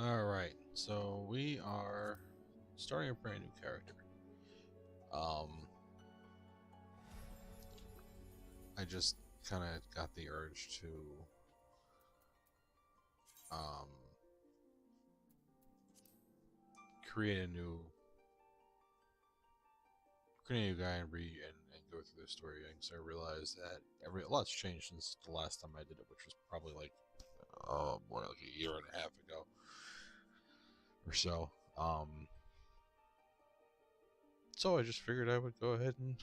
Alright, so we are starting a brand new character. Um, I just kind of got the urge to um, create a new guy and and go through the story. Because I realized that a lot's changed since the last time I did it, which was probably like more like a year and a half ago or so. So I just figured I would go ahead and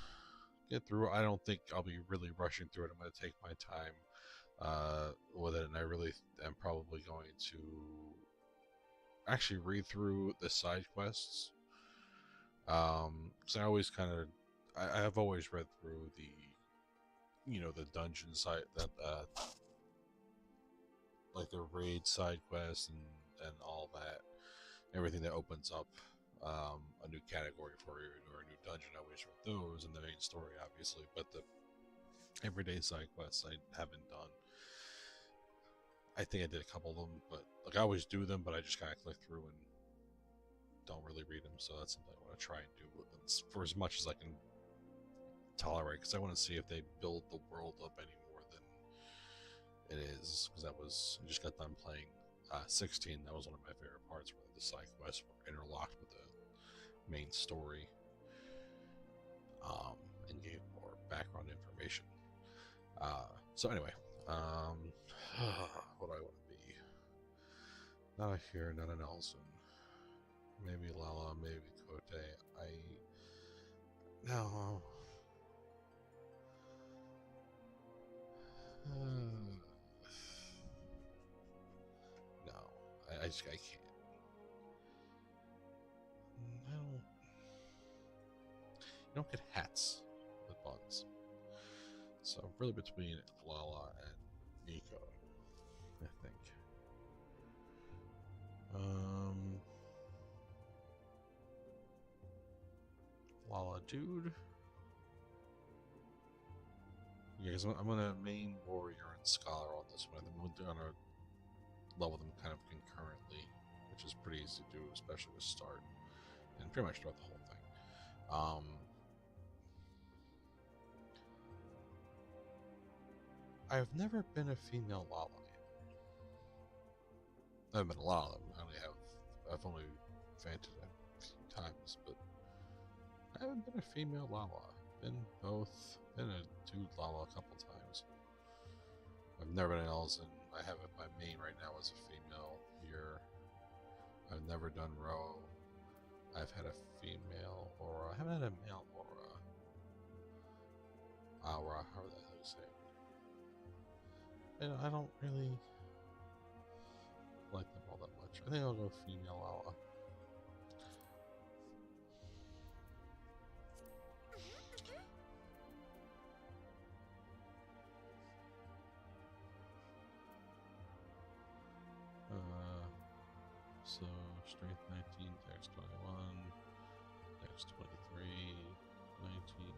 get through it. I don't think I'll be really rushing through it. I'm going to take my time with it, and I really am probably going to actually read through the side quests. Because I always kind of, I have always read through the dungeon side that, like the raid side quests and all that, everything that opens up a new category for you or a new dungeon. I always read those and the main story, obviously, but the everyday side quests I haven't done. I think I did a couple of them, but like I always do them, but I just kind of click through and don't really read them. So that's something I want to try and do for as much as I can tolerate, because I want to see if they build the world up any more than it is. Because I just got done playing 16. That was one of my favorite parts, where the side quests were interlocked with the main story, um, and gave more background information. So anyway, um, what do I want to be? Not a here, not an Elson. Maybe Lala, maybe Kote. I no. No, I can't. I don't. You don't get hats with buns. So really between Lala and Nico, I think. Um, Lala, dude. Yeah, because I'm gonna main warrior and scholar on this one. I'm gonna level them kind of concurrently, which is pretty easy to do, especially to start and pretty much throughout the whole thing. I've never been a female Lala yet. I've been a lot of them. I've only fainted a few times, but I haven't been a female Lala. Been both. Been a dude Lala a couple times. I've never been an Elzen. I have it. My main right now is a female here. I've never done Ro. I've had a female Aura. I haven't had a male Aura. Aura, how the hell you say it? And I don't really like them all that much. I think I'll go female Aura. Uh, so strength 19, dex 21, dex 23, 19, 19.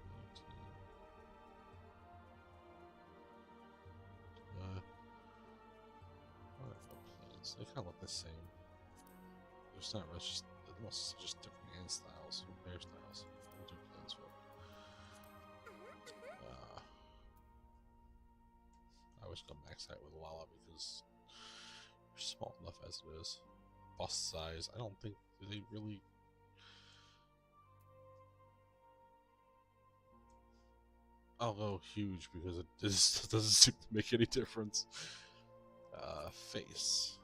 What are the plans? They kind of look the same. There's not much. Most just different hand styles, hairstyles. We'll do plans for. I always go max height with Lala because they're small enough as it is. Bust size, I don't think they really. I'll go huge because it just doesn't seem to make any difference. Face.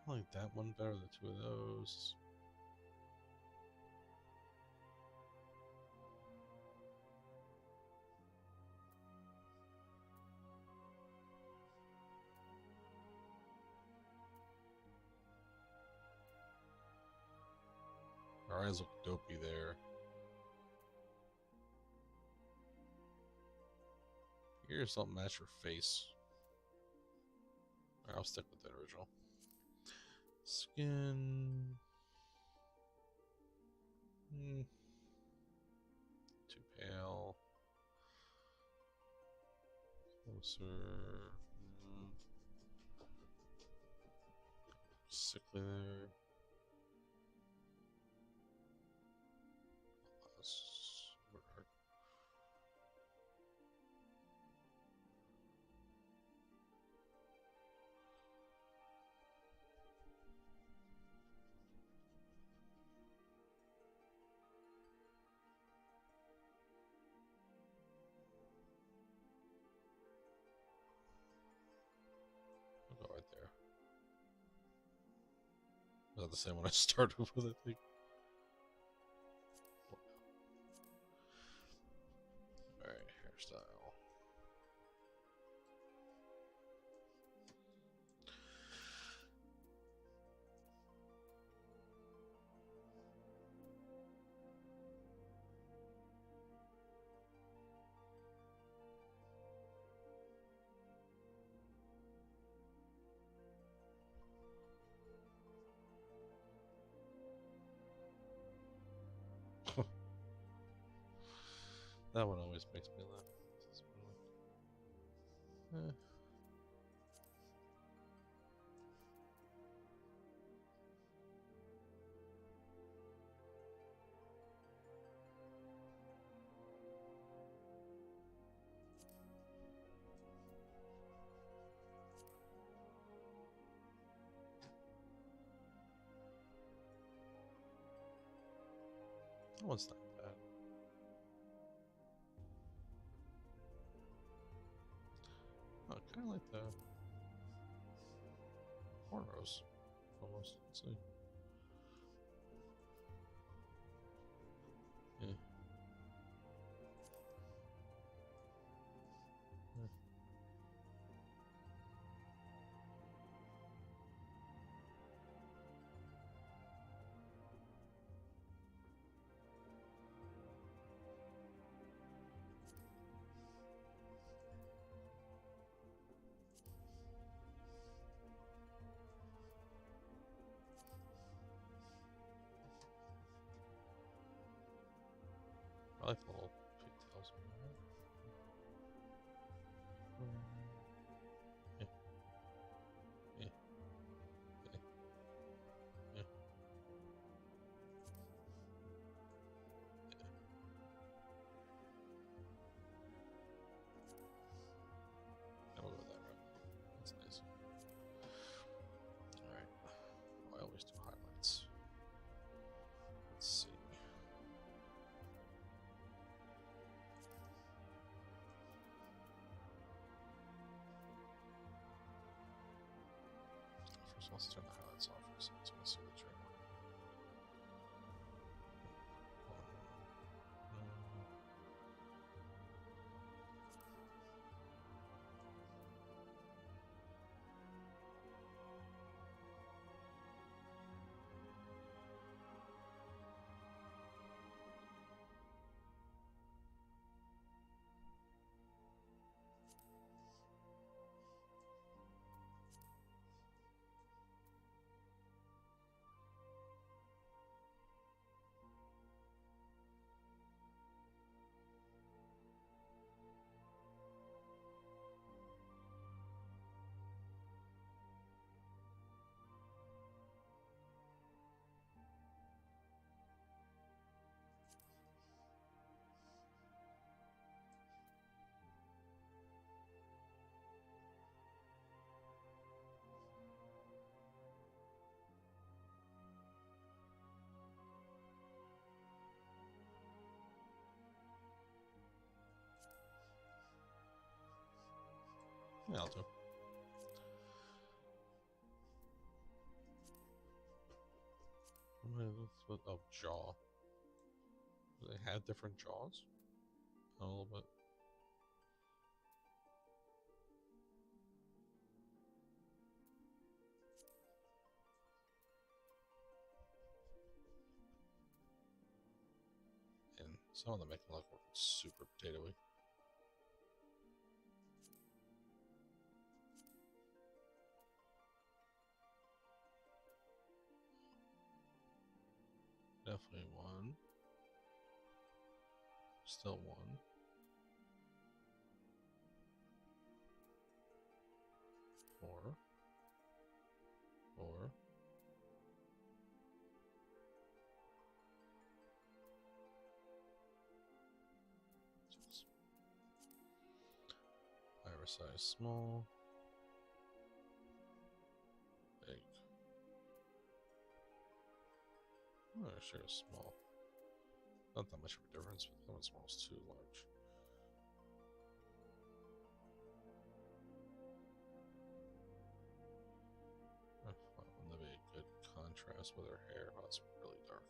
I like that one better. The two of those. Her eyes look dopey there. Ears don't match her face. I'll stick with the original. Skin. Closer. Sickly there. Super dark. I'll go right there. Is that the same one I started with, I think? Alright, hairstyle. That one always makes me laugh. That one's not bad. Oh, kind of like the cornrows, almost. Let's see. Yeah. Yeah. I like the little pigtails. Yeah. Yeah. Yeah. Yeah. I'll go with that route. That's nice. Alright. I always do highlights. Let's see. First, let's turn the highlights off for a second so I can see the trailer. Yeah, I'll do. Oh, jaw. Do they have different jaws? A little bit. And some of them make them look super potatoey. Definitely one. Still one. size small. Big. Oh, sure, small. Not that much of a difference, but that one small is too large. I found them a good contrast with her hair. Oh, it's really dark.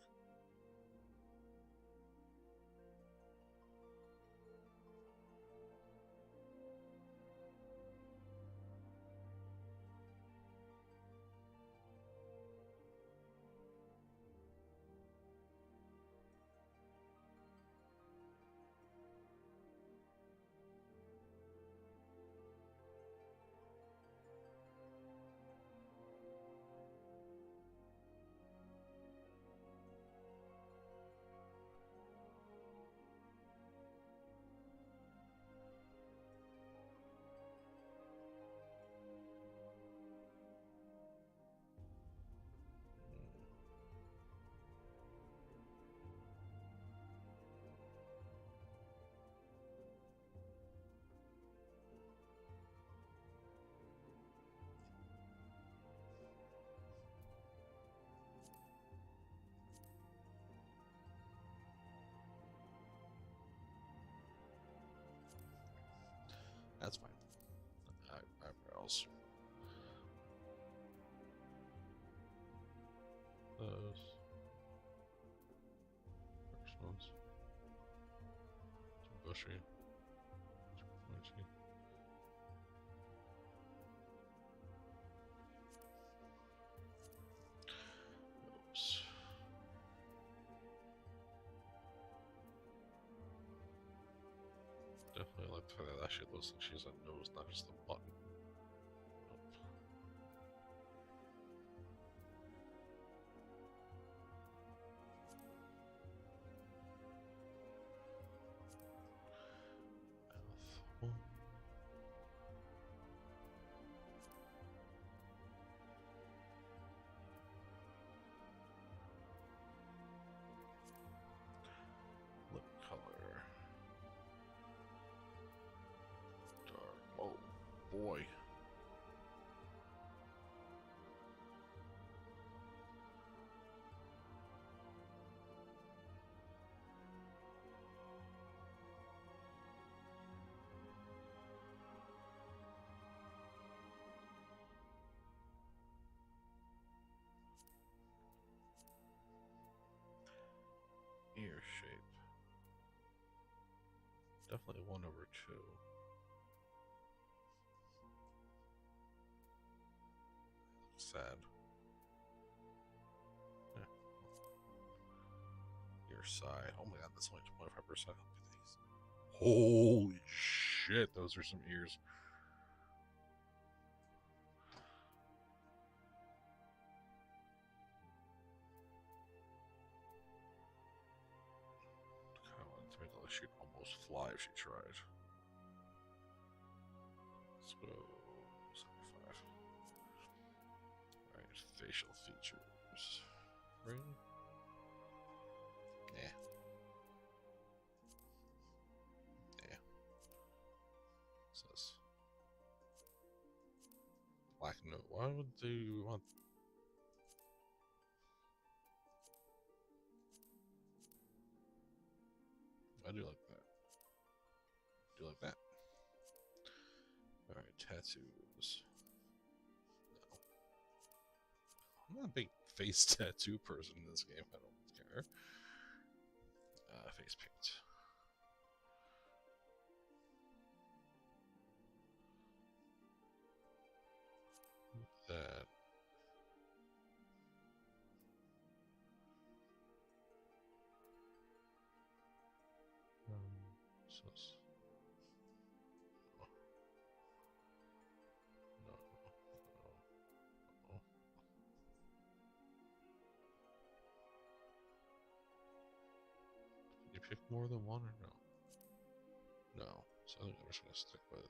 That's fine. Eyebrows. Those. First ones. Too bushy. Too pointy. Oops. Definitely like the fact that actually looks like she's a nose, not just a button. Mouth. Lip color. Dark. Oh boy. Ear shape. Definitely 1/2. Sad. Yeah. Ear side. Oh my god, that's only 25%. Look at these. Holy shit, those are some ears. I wanted to make it like she'd almost fly if she tried. Let's go 75. Alright, facial features. Ring? Yeah. Yeah. Says black note. Why would they want? I do like that. Do like that. Alright, tattoos. No. I'm not a big face tattoo person in this game. I don't care. Face paint. That. So no, no. Did you pick more than one or no? No. So I think I'm just gonna stick with that.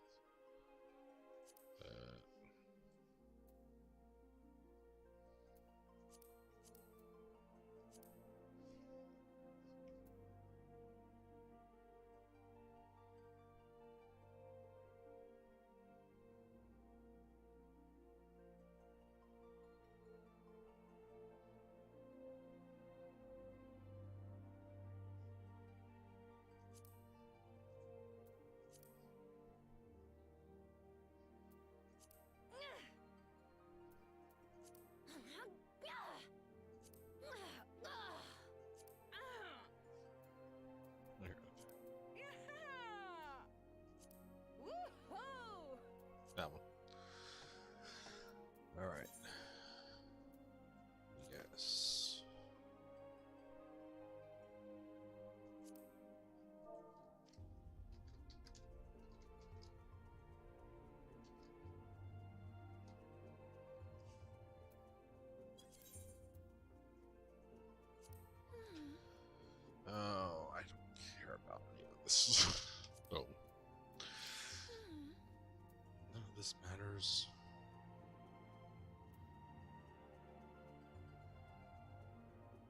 Oh, I don't care about any of this. No. None of this matters.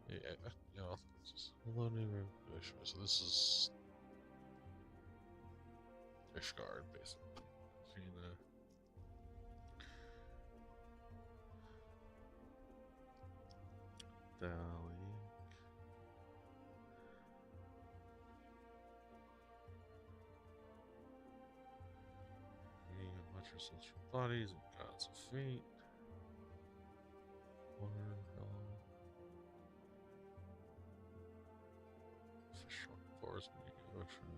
Yeah, you know, hello neighbor. So this is Ishgard, basically. Fina. Dali. Creating a bunch of celestial bodies and gods of fate. Water, hell. Fish, forest, ocean.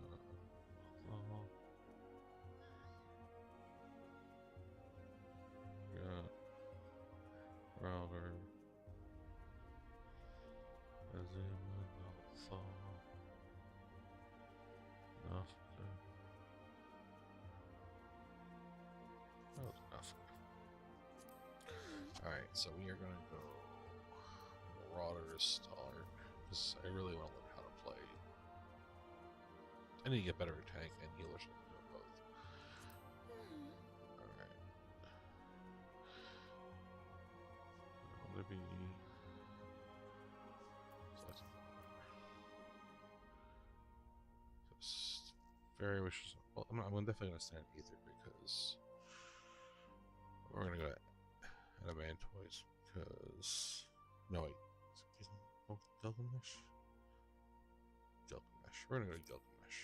Yeah. Router. Azima, Alpha. Nafta. That was enough. Alright, so we are going to go Marauder to start, because I really want to learn how to play. I need to get better at tank and healer, so I can do both. Alright. Libby. Fairy wishes. Well, I'm definitely going to stand Ether because we're going to go Adamantoise because. No, wait. Oh, Gilgamesh? Gilgamesh. We're going to go to Gilgamesh.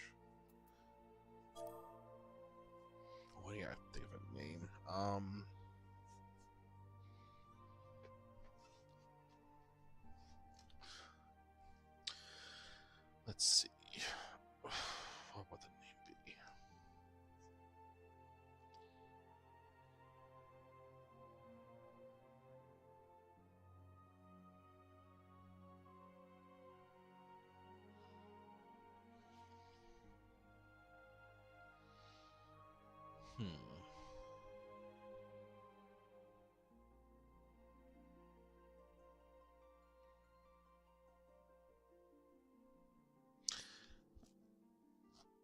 What do you have to think of a name? Let's see. What would the name be?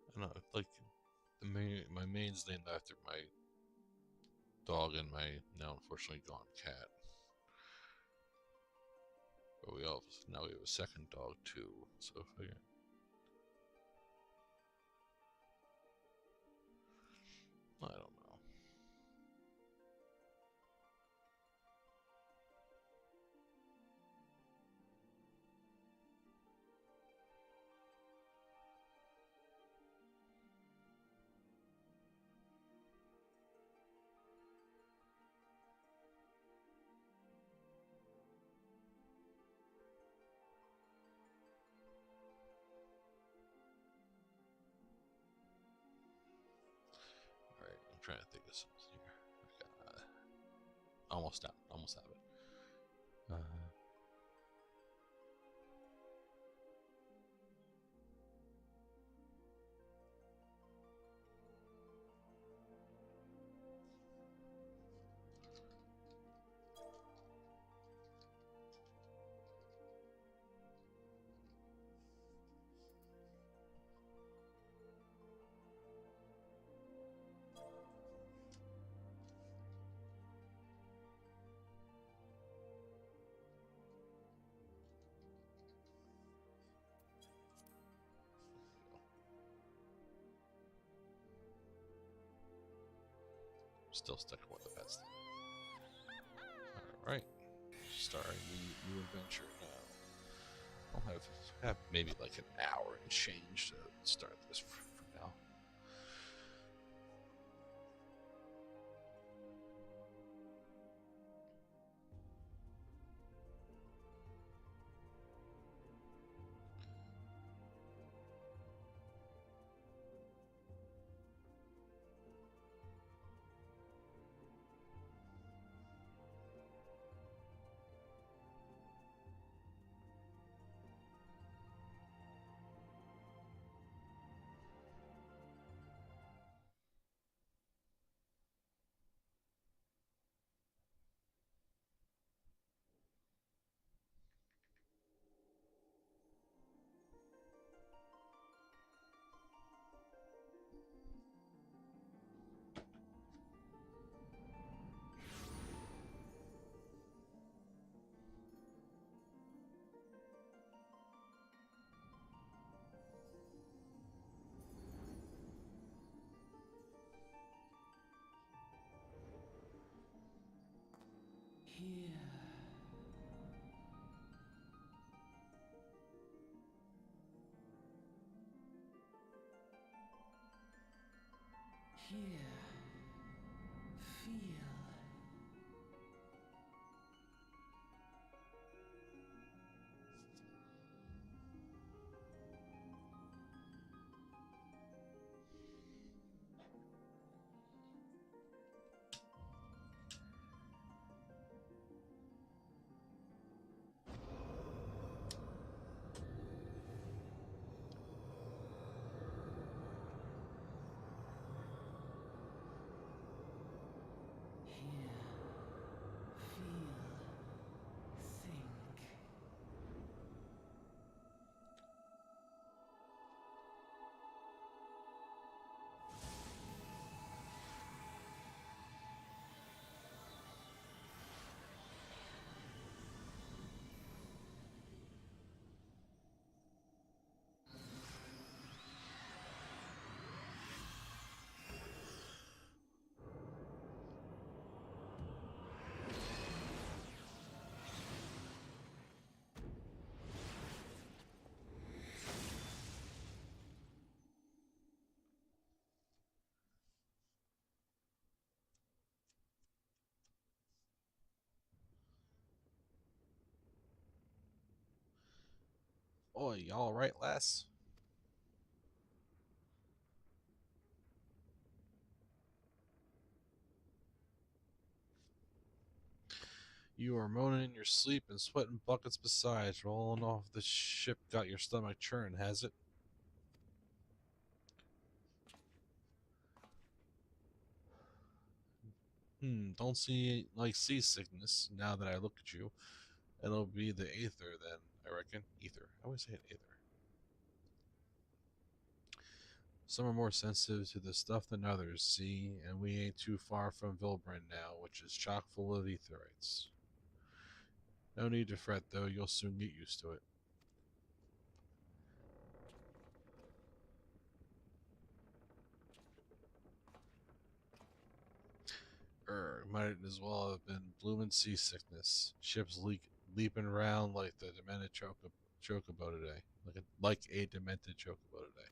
I don't know, like my main's named after my dog and my now unfortunately gone cat. But now we have a second dog too. So I don't know. Alright, I'm trying to think of something here. Almost done. Almost have it. Still stuck with the best. Alright. Starting the new adventure now. I'll have maybe like an hour and change to start this for now. Oh, you all right, lass? You are moaning in your sleep and sweating buckets besides. Rolling off the ship got your stomach churned, has it? Don't see like seasickness now that I look at you. It'll be the aether then, I reckon. Ether. I always say it aether. Some are more sensitive to this stuff than others, see, and we ain't too far from Vilbrand now, which is chock full of aetherites. No need to fret, though, you'll soon get used to it. Might as well have been bloomin' seasickness. Ships leaping around like the demented chocobo today. Like a demented chocobo today.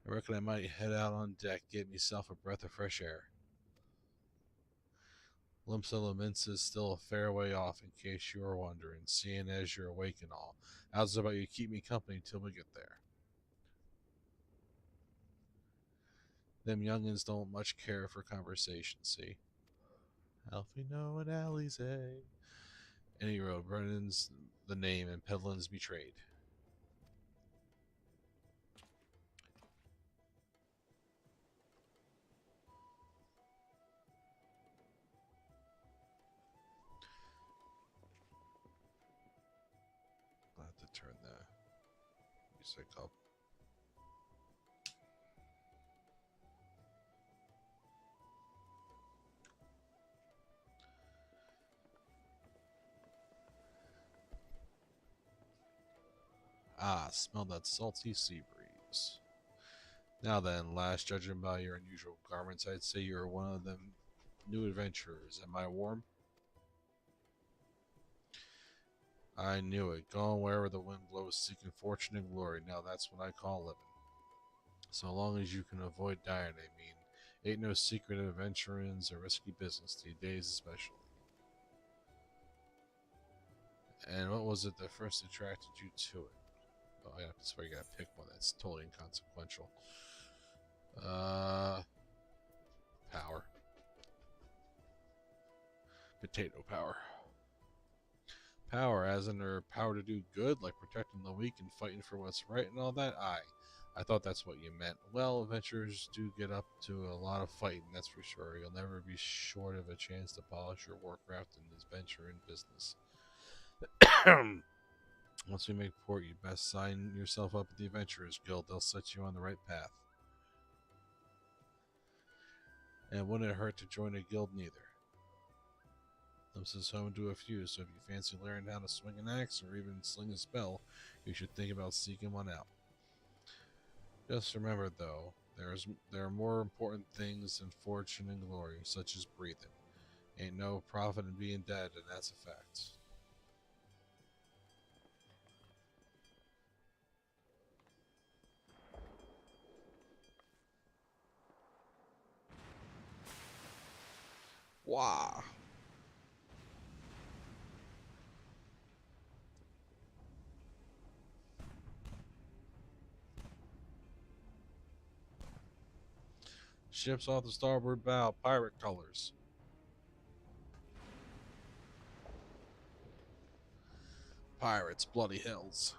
I reckon I might head out on deck, get myself a breath of fresh air. Limsa is still a fair way off, in case you are wondering, seeing as you're awake and all. How's about you keep me company till we get there? Them youngins don't much care for conversation, see? Alfie know what Alizé. Any road, Brennan's the name, and Pedlin's betrayed. I'll have to turn the music up. Ah, smell that salty sea breeze. Now then, lass, judging by your unusual garments, I'd say you're one of them new adventurers. Am I warm? I knew it. Going wherever the wind blows, seeking fortune and glory. Now that's what I call living. So long as you can avoid dying, I mean. Ain't no secret adventuring's a risky business, these days especially. And what was it that first attracted you to it? Oh, yeah, that's where you gotta pick one that's totally inconsequential. Power. Potato power. Power, as in her power to do good, like protecting the weak and fighting for what's right and all that? Aye. I thought that's what you meant. Well, adventurers do get up to a lot of fighting, that's for sure. You'll never be short of a chance to polish your warcraft in this venture in business. Once we make port, you best sign yourself up at the Adventurers Guild. They'll set you on the right path. And it wouldn't hurt to join a guild neither. This is home to a few, so if you fancy learning how to swing an axe or even sling a spell, you should think about seeking one out. Just remember, though, There are more important things than fortune and glory, such as breathing. Ain't no profit in being dead, and that's a fact. Wow. Ships off the starboard bow, pirate colors. Pirates, bloody hells.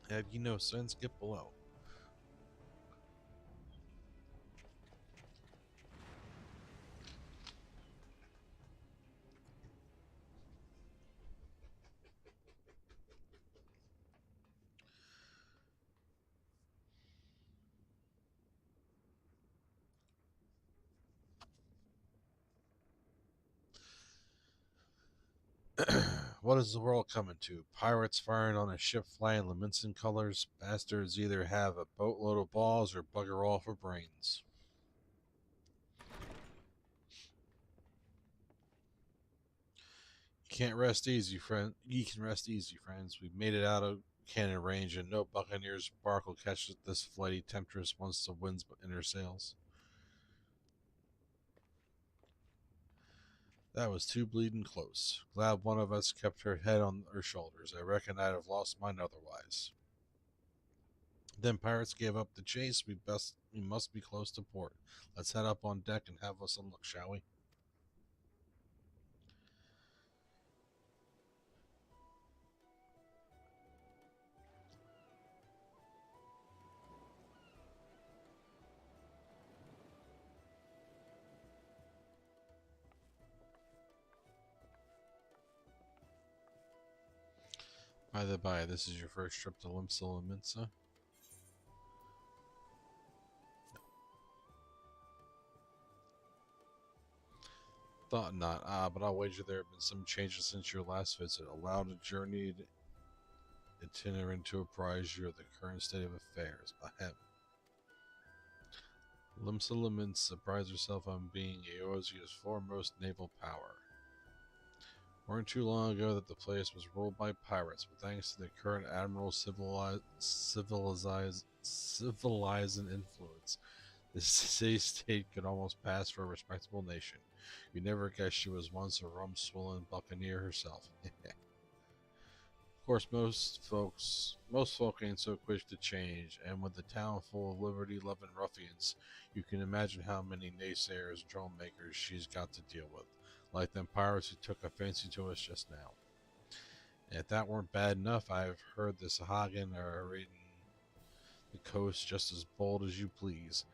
Have you no sense? Get below. What is the world coming to? Pirates firing on a ship flying Leminson colors. Bastards either have a boatload of balls or bugger all for brains. You can't rest easy, friend. You can rest easy, friends. We've made it out of cannon range, and no buccaneer's bark will catch this flighty temptress once the wind's in her sails. That was too bleeding close. Glad one of us kept her head on her shoulders. I reckon I'd have lost mine otherwise. Then pirates gave up the chase. We must be close to port. Let's head up on deck and have us a look, shall we? By the by, this is your first trip to Limsa Minsa? Thought not. But I'll wager there have been some changes since your last visit. Allowed a journeyed itinerant to apprise you of the current state of affairs. Ahem. Limsa Minsa prides herself on being Eosia's foremost naval power. Weren't too long ago that the place was ruled by pirates, but thanks to the current admiral's civilizing influence, the city-state could almost pass for a respectable nation. You never guessed she was once a rum-swollen buccaneer herself. Of course, most folk ain't so quick to change, and with the town full of liberty-loving ruffians, you can imagine how many naysayers and troublemakers she's got to deal with, like them pirates who took a fancy to us just now. And if that weren't bad enough, I've heard the Sahagin are raiding the coast just as bold as you please.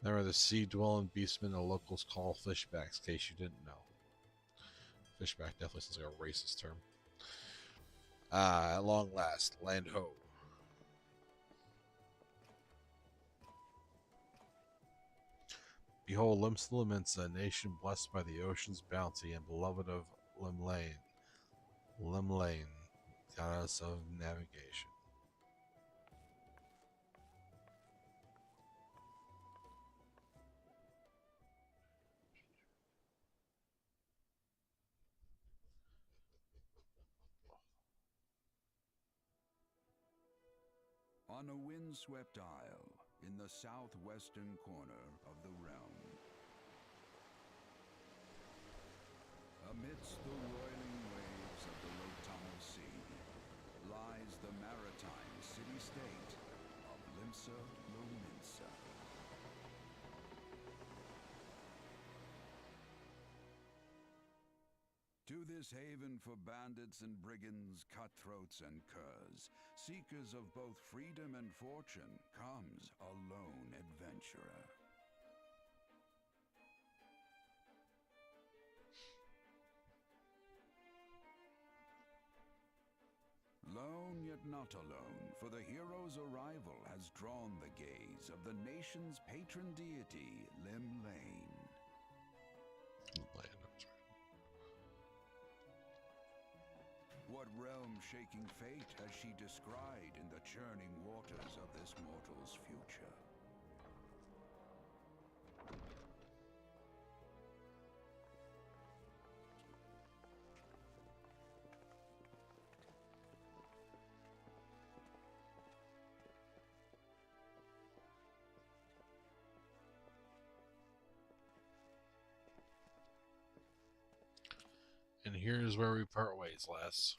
They're the sea-dwelling beastmen the locals call fishbacks, in case you didn't know. Fishback definitely sounds like a racist term. At long last, land ho. Behold, Limsa, a nation blessed by the ocean's bounty and beloved of Limlane, goddess of navigation. On a windswept isle in the southwestern corner of the realm, amidst the roiling waves of the Lotamo Sea, lies the maritime city-state of Limsa Lominsa. To this haven for bandits and brigands, cutthroats and curs, seekers of both freedom and fortune, comes a lone adventurer. Lone yet not alone, for the hero's arrival has drawn the gaze of the nation's patron deity, Limlane. what realm-shaking fate has she descried in the churning waters of this mortal's future? And here's where we part ways, lass.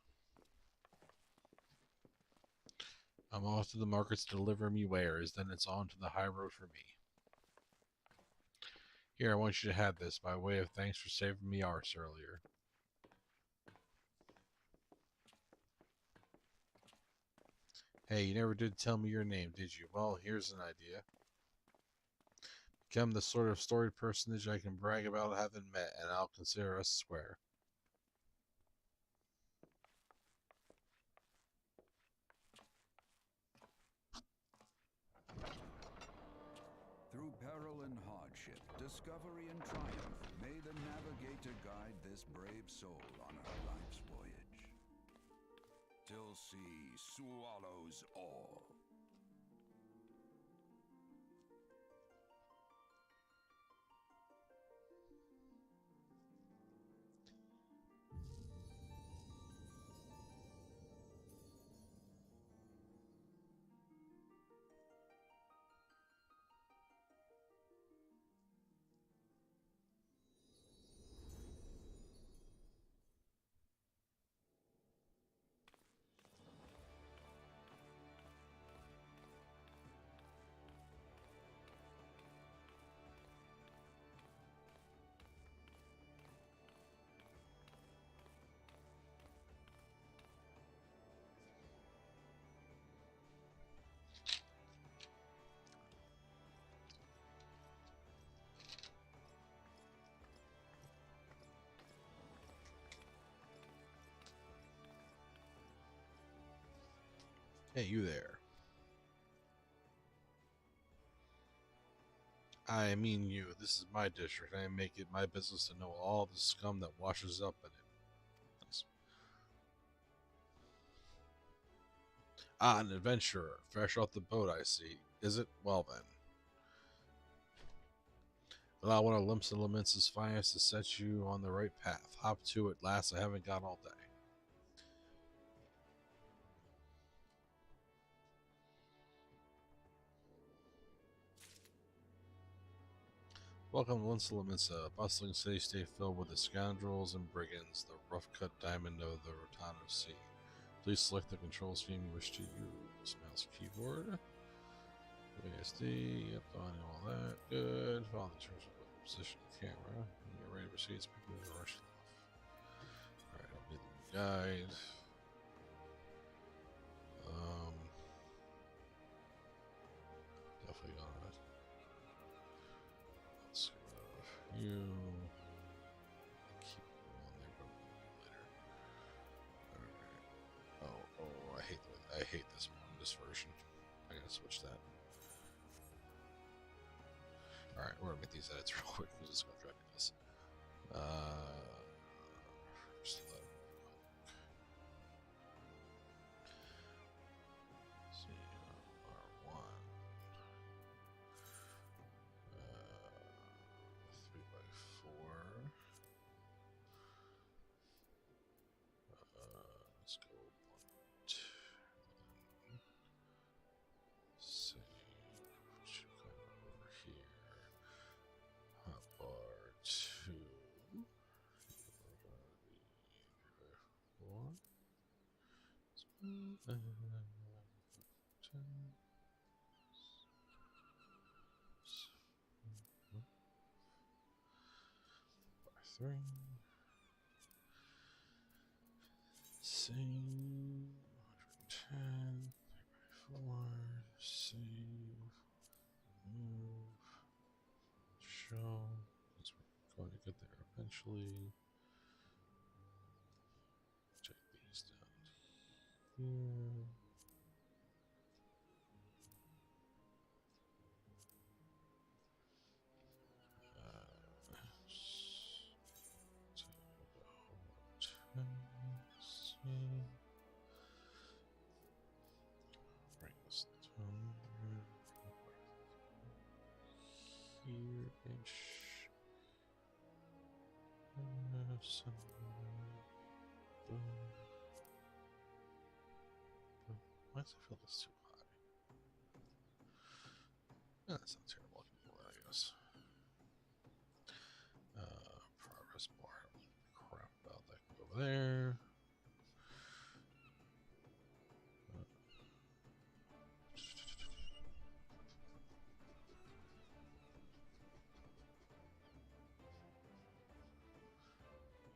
I'm off to the markets to deliver me wares, then it's on to the high road for me. Here, I want you to have this, by way of thanks for saving me arse earlier. Hey, you never did tell me your name, did you? Well, here's an idea. Become the sort of storied personage I can brag about having met, and I'll consider us square. Through peril and hardship, discovery and triumph, may the navigator guide this brave soul on her life's voyage. Till sea swallows all. Hey, you there. I mean you. This is my district. I make it my business to know all the scum that washes up in it. Nice. Ah, an adventurer. Fresh off the boat, I see. Is it? Well then. Allow one of Limps and Laments' finest to set you on the right path. Hop to it, lass. I haven't got all day. Welcome to Limps, a bustling city-state filled with the scoundrels and brigands, the rough-cut diamond of the Rotano Sea. Please select the control scheme you wish to use. Mouse keyboard. WASD, yep, on all that. Good. Follow the terms of position of the camera. When you're ready to proceed, speak with the rush off. Alright, I'll be the guide. Definitely gonna. Let's go. You. Keep them on there, but later. Alright. Oh, I hate this version. I gotta switch that. Alright, we're gonna make these edits real quick because it's gonna drive me nuts. Just let it see, R1. 3x4. Let's go 1, 2. Save. Should come over here. Hotbar 2. 4. 3. Save 110. 3x4. Save. Move. Show. Because we're going to get there eventually. Check these down here. To the whole 10. Why does it feel this too high? Yeah, that's not terrible. I can pull that, I guess. Progress bar. I don't give a crap about that. Go over there.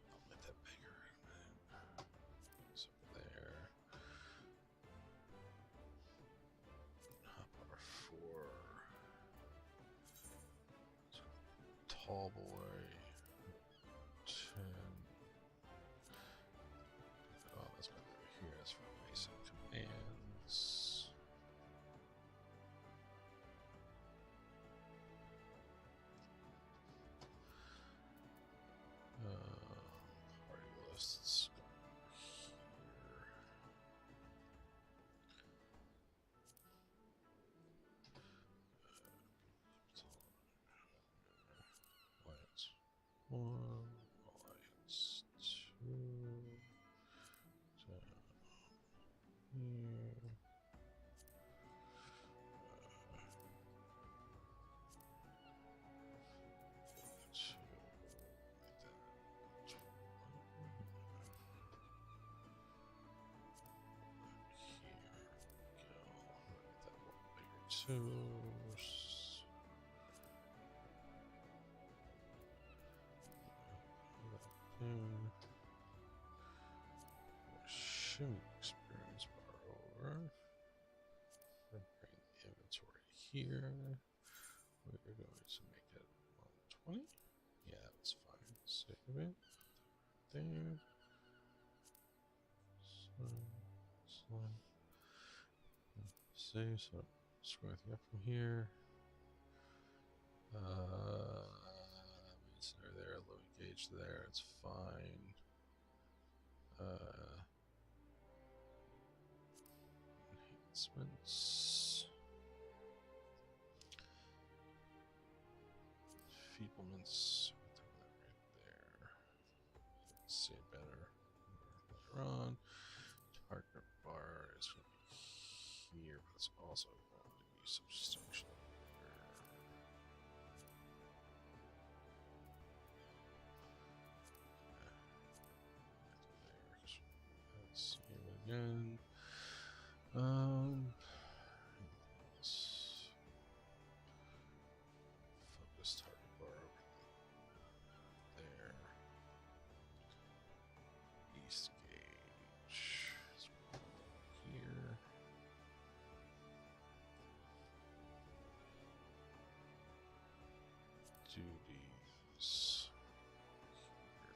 I'll make that bigger. It's over there. Hop over 4. Tall boy. 10. Oh, that's my over here. That's for basic commands. Party lists. Here. Alliance 1, Alliance 2, down here. Shooting experience bar over. Bring the inventory here. We're going to make it 120. Yeah, that's fine. Save it. There. Slide. Save. So scroll everything up from here. Center there, load gauge there. It's fine. Enhancements. Feeblements. Right there. See it better later on. Target bar is going to be here, but it's also going to be substantially bigger. Let's see it again. Focus target bar over there. East gauge is here. Duties here.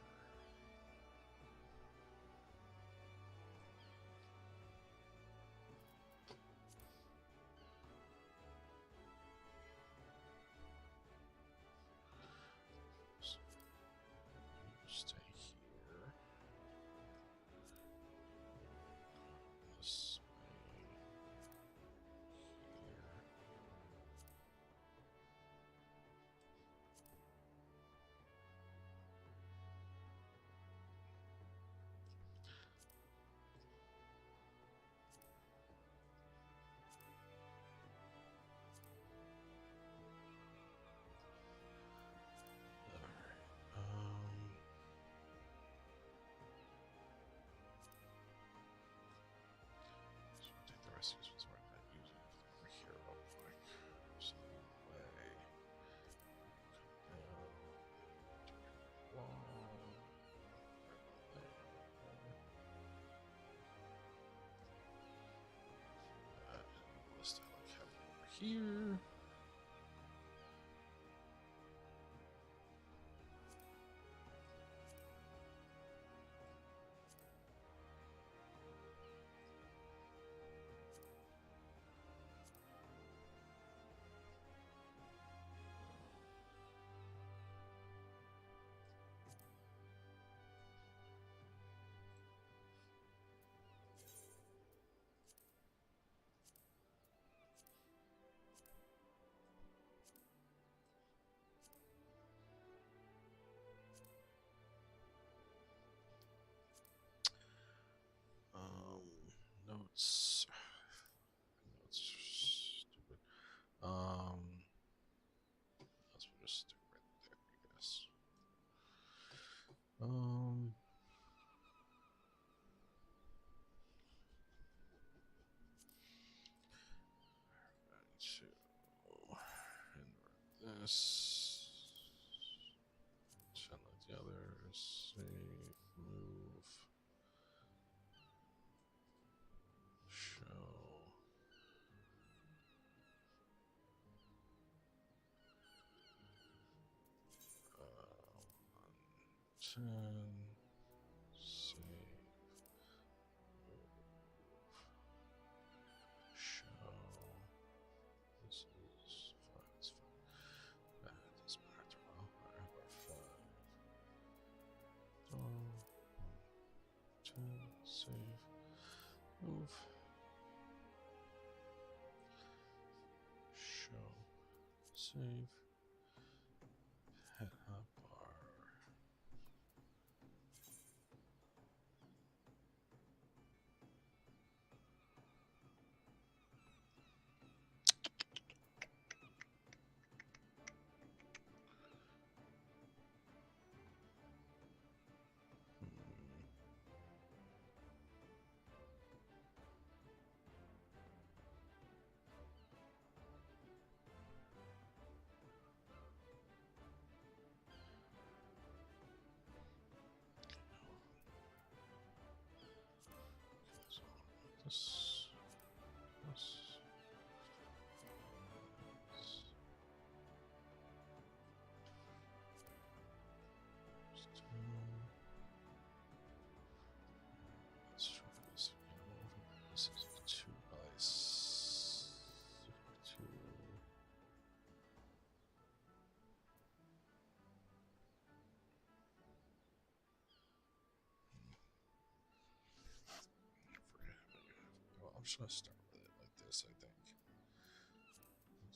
Stay here. This way. Here. So take the rest of these ones we're not using over here real quick. So way. Wall. List I like having over here. Um, to invert this, sound like the others. Save, move, show. 10, save, move, show. This is 5. It's 5. It doesn't matter. Well, alright, we're 5. Oh, 10, save, move, show, save, pet hotbar. So this, let's try this again. This is 2 ice. 2. Well, I'm just gonna start with it like this, I think.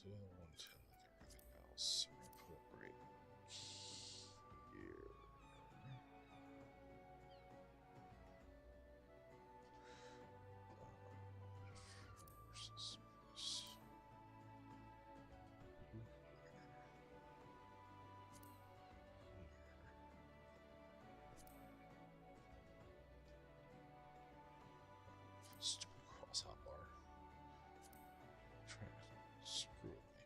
Do the 110 like everything else. We're gonna put it right here. Versus this. Here. Stupid cross hotbar. Trying to screw with me.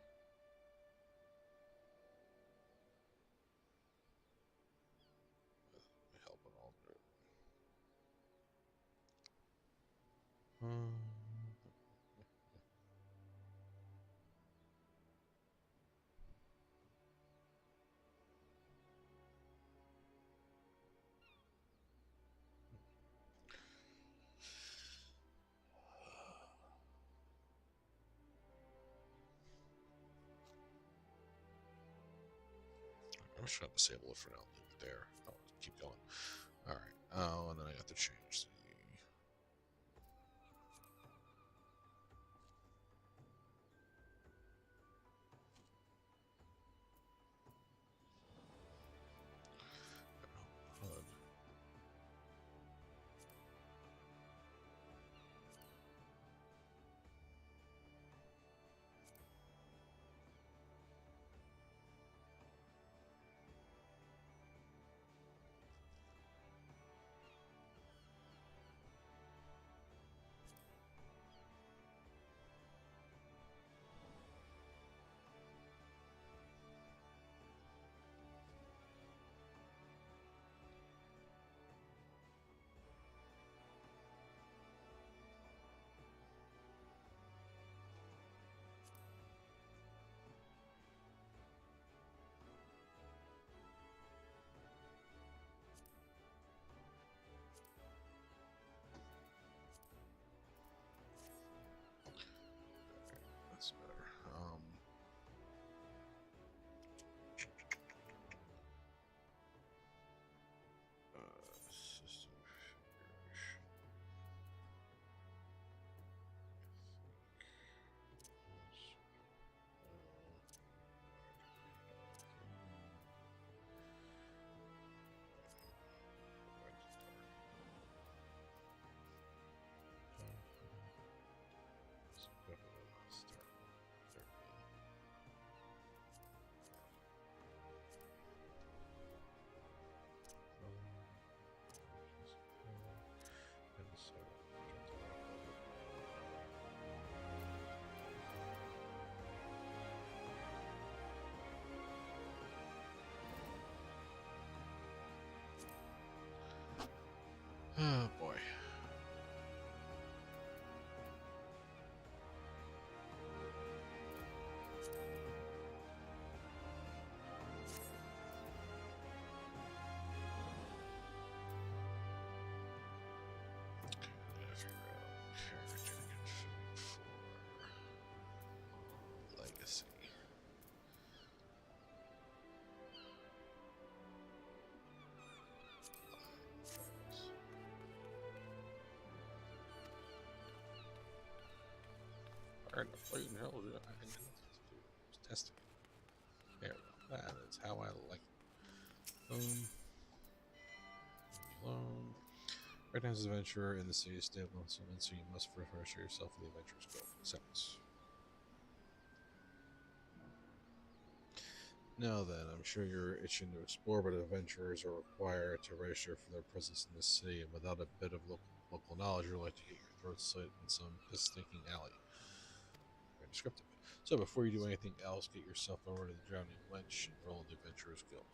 Let me help an alternate. I'm just gonna disable it for now. Leave it there. I'll keep going. All right. Oh, and then I got to change the. HUD. Oh boy. Gotta figure out character config for legacy. Alright, the hell is it? I think it's testing. There we go. That is how I like it. Boom. Alone. Recognizes adventurer in the city stable, so you must refresh yourself with the adventurer's goal. Accepts. Now then, I'm sure you're itching to explore, but adventurers are required to register for their presence in this city, and without a bit of local knowledge, you're like to get your throat slit in some piss-stinking alley. Very descriptive. So before you do anything else, get yourself over to the Drowning Wench and roll the Adventurer's Guild.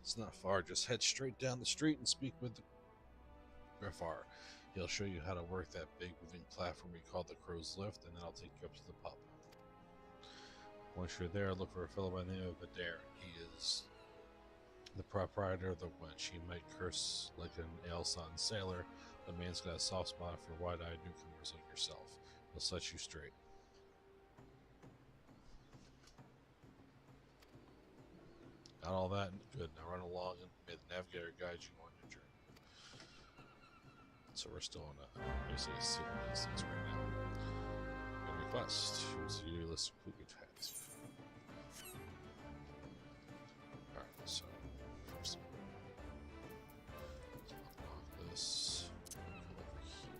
It's not far, just head straight down the street and speak with the Griffar. He'll show you how to work that big moving platform we call the Crow's Lift, and then I'll take you up to the pub. Once you're there, look for a fellow by the name of Adair. He is the proprietor of the Wench. He might curse like an ale-sodden sailor, but the man's got a soft spot for wide-eyed newcomers like yourself. He'll set you straight. Got all that? Good. Now run along and may the navigator guide you on your journey. So we're still on basically seeing these things right now. Your request. Choose your list of quick tasks. Alright, so first of all, unlock this. Come over here.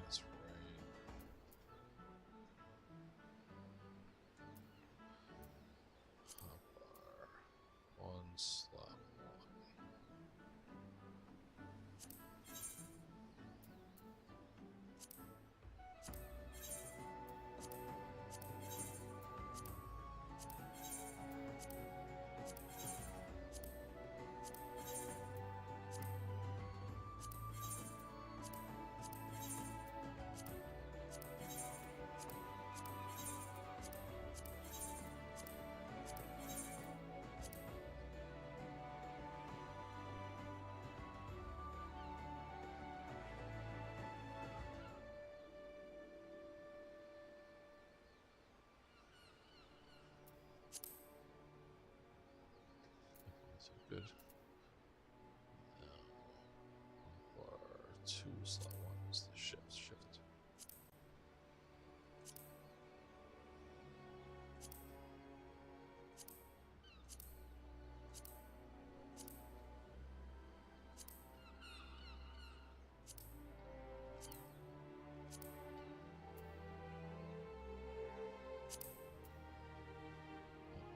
That's right. Hotbar. One slot one. So good. Now, or two slot one is the shift.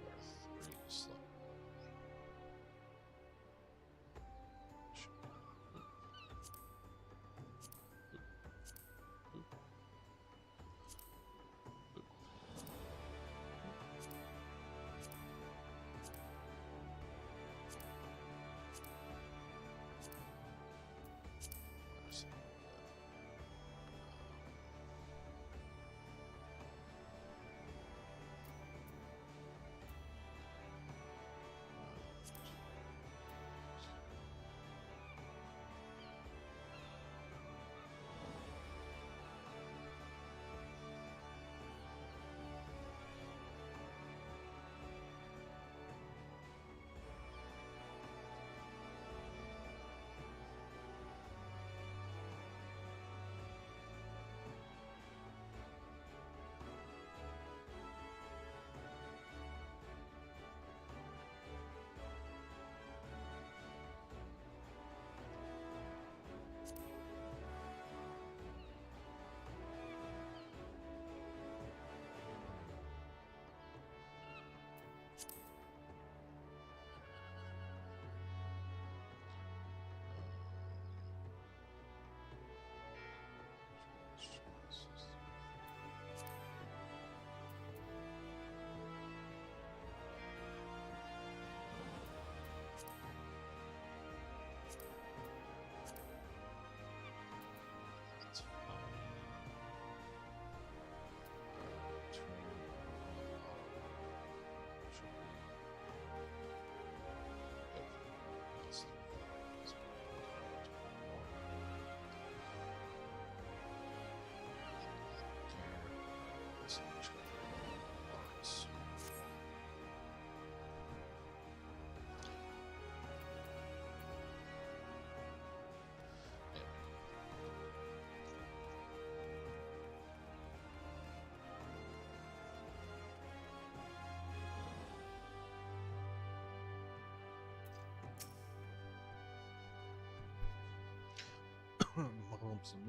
Or three slot one.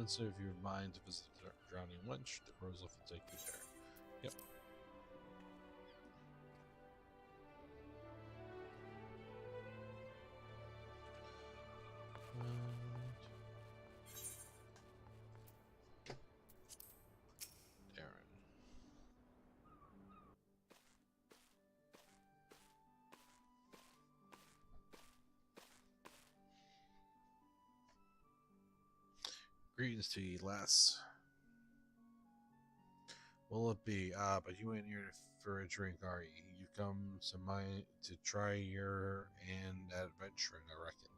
So if you're in mind to visit the Drowning Wench, the Crowslift will take you there. Yep. Darren. Greetings to you, lass. Will it be? But you ain't here for a drink, are you? You come to to try your hand at adventuring, I reckon.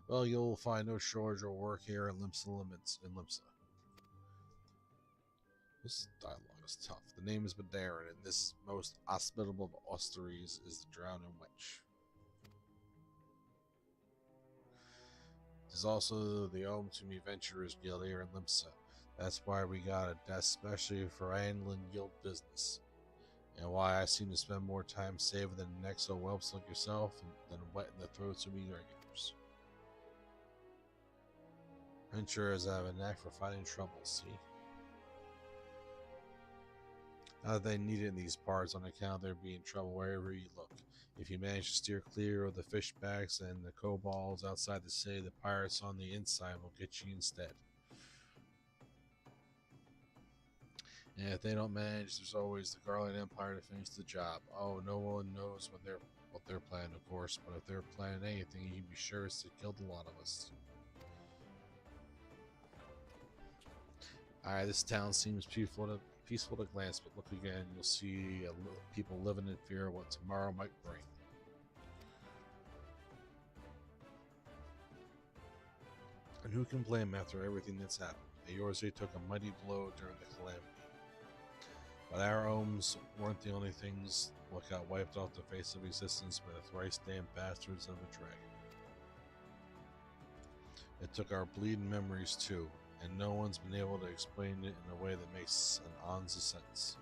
Well, you'll find no shortage of work here in Limsa. This dialogue is tough. The name is Badarin, and this most hospitable of osteries is the Drowning Wench. It is also the home to me Venturers Guild here in Limsa. That's why we got a desk especially for handling guild business. And why I seem to spend more time saving than the next old whelps like yourself than wetting the throats of me regulars. Venturers have a knack for finding trouble, see? Not that they need it in these parts on account of there being trouble wherever you look. If you manage to steer clear of the fishbacks and the kobolds outside the city, the pirates on the inside will get you instead. And if they don't manage, there's always the Garland Empire to finish the job. Oh, no one knows what they're planning, of course, but if they're planning anything, you can be sure it's to kill the lot of us. Alright, this town seems peaceful to glance, but look again, you'll see people living in fear of what tomorrow might bring. And who can blame after everything that's happened? Eorzea took a mighty blow during the calamity. But our homes weren't the only things what got wiped off the face of existence by the thrice damned bastards of a dragon. It took our bleeding memories too, and no one's been able to explain it in a way that makes an ounce of sense.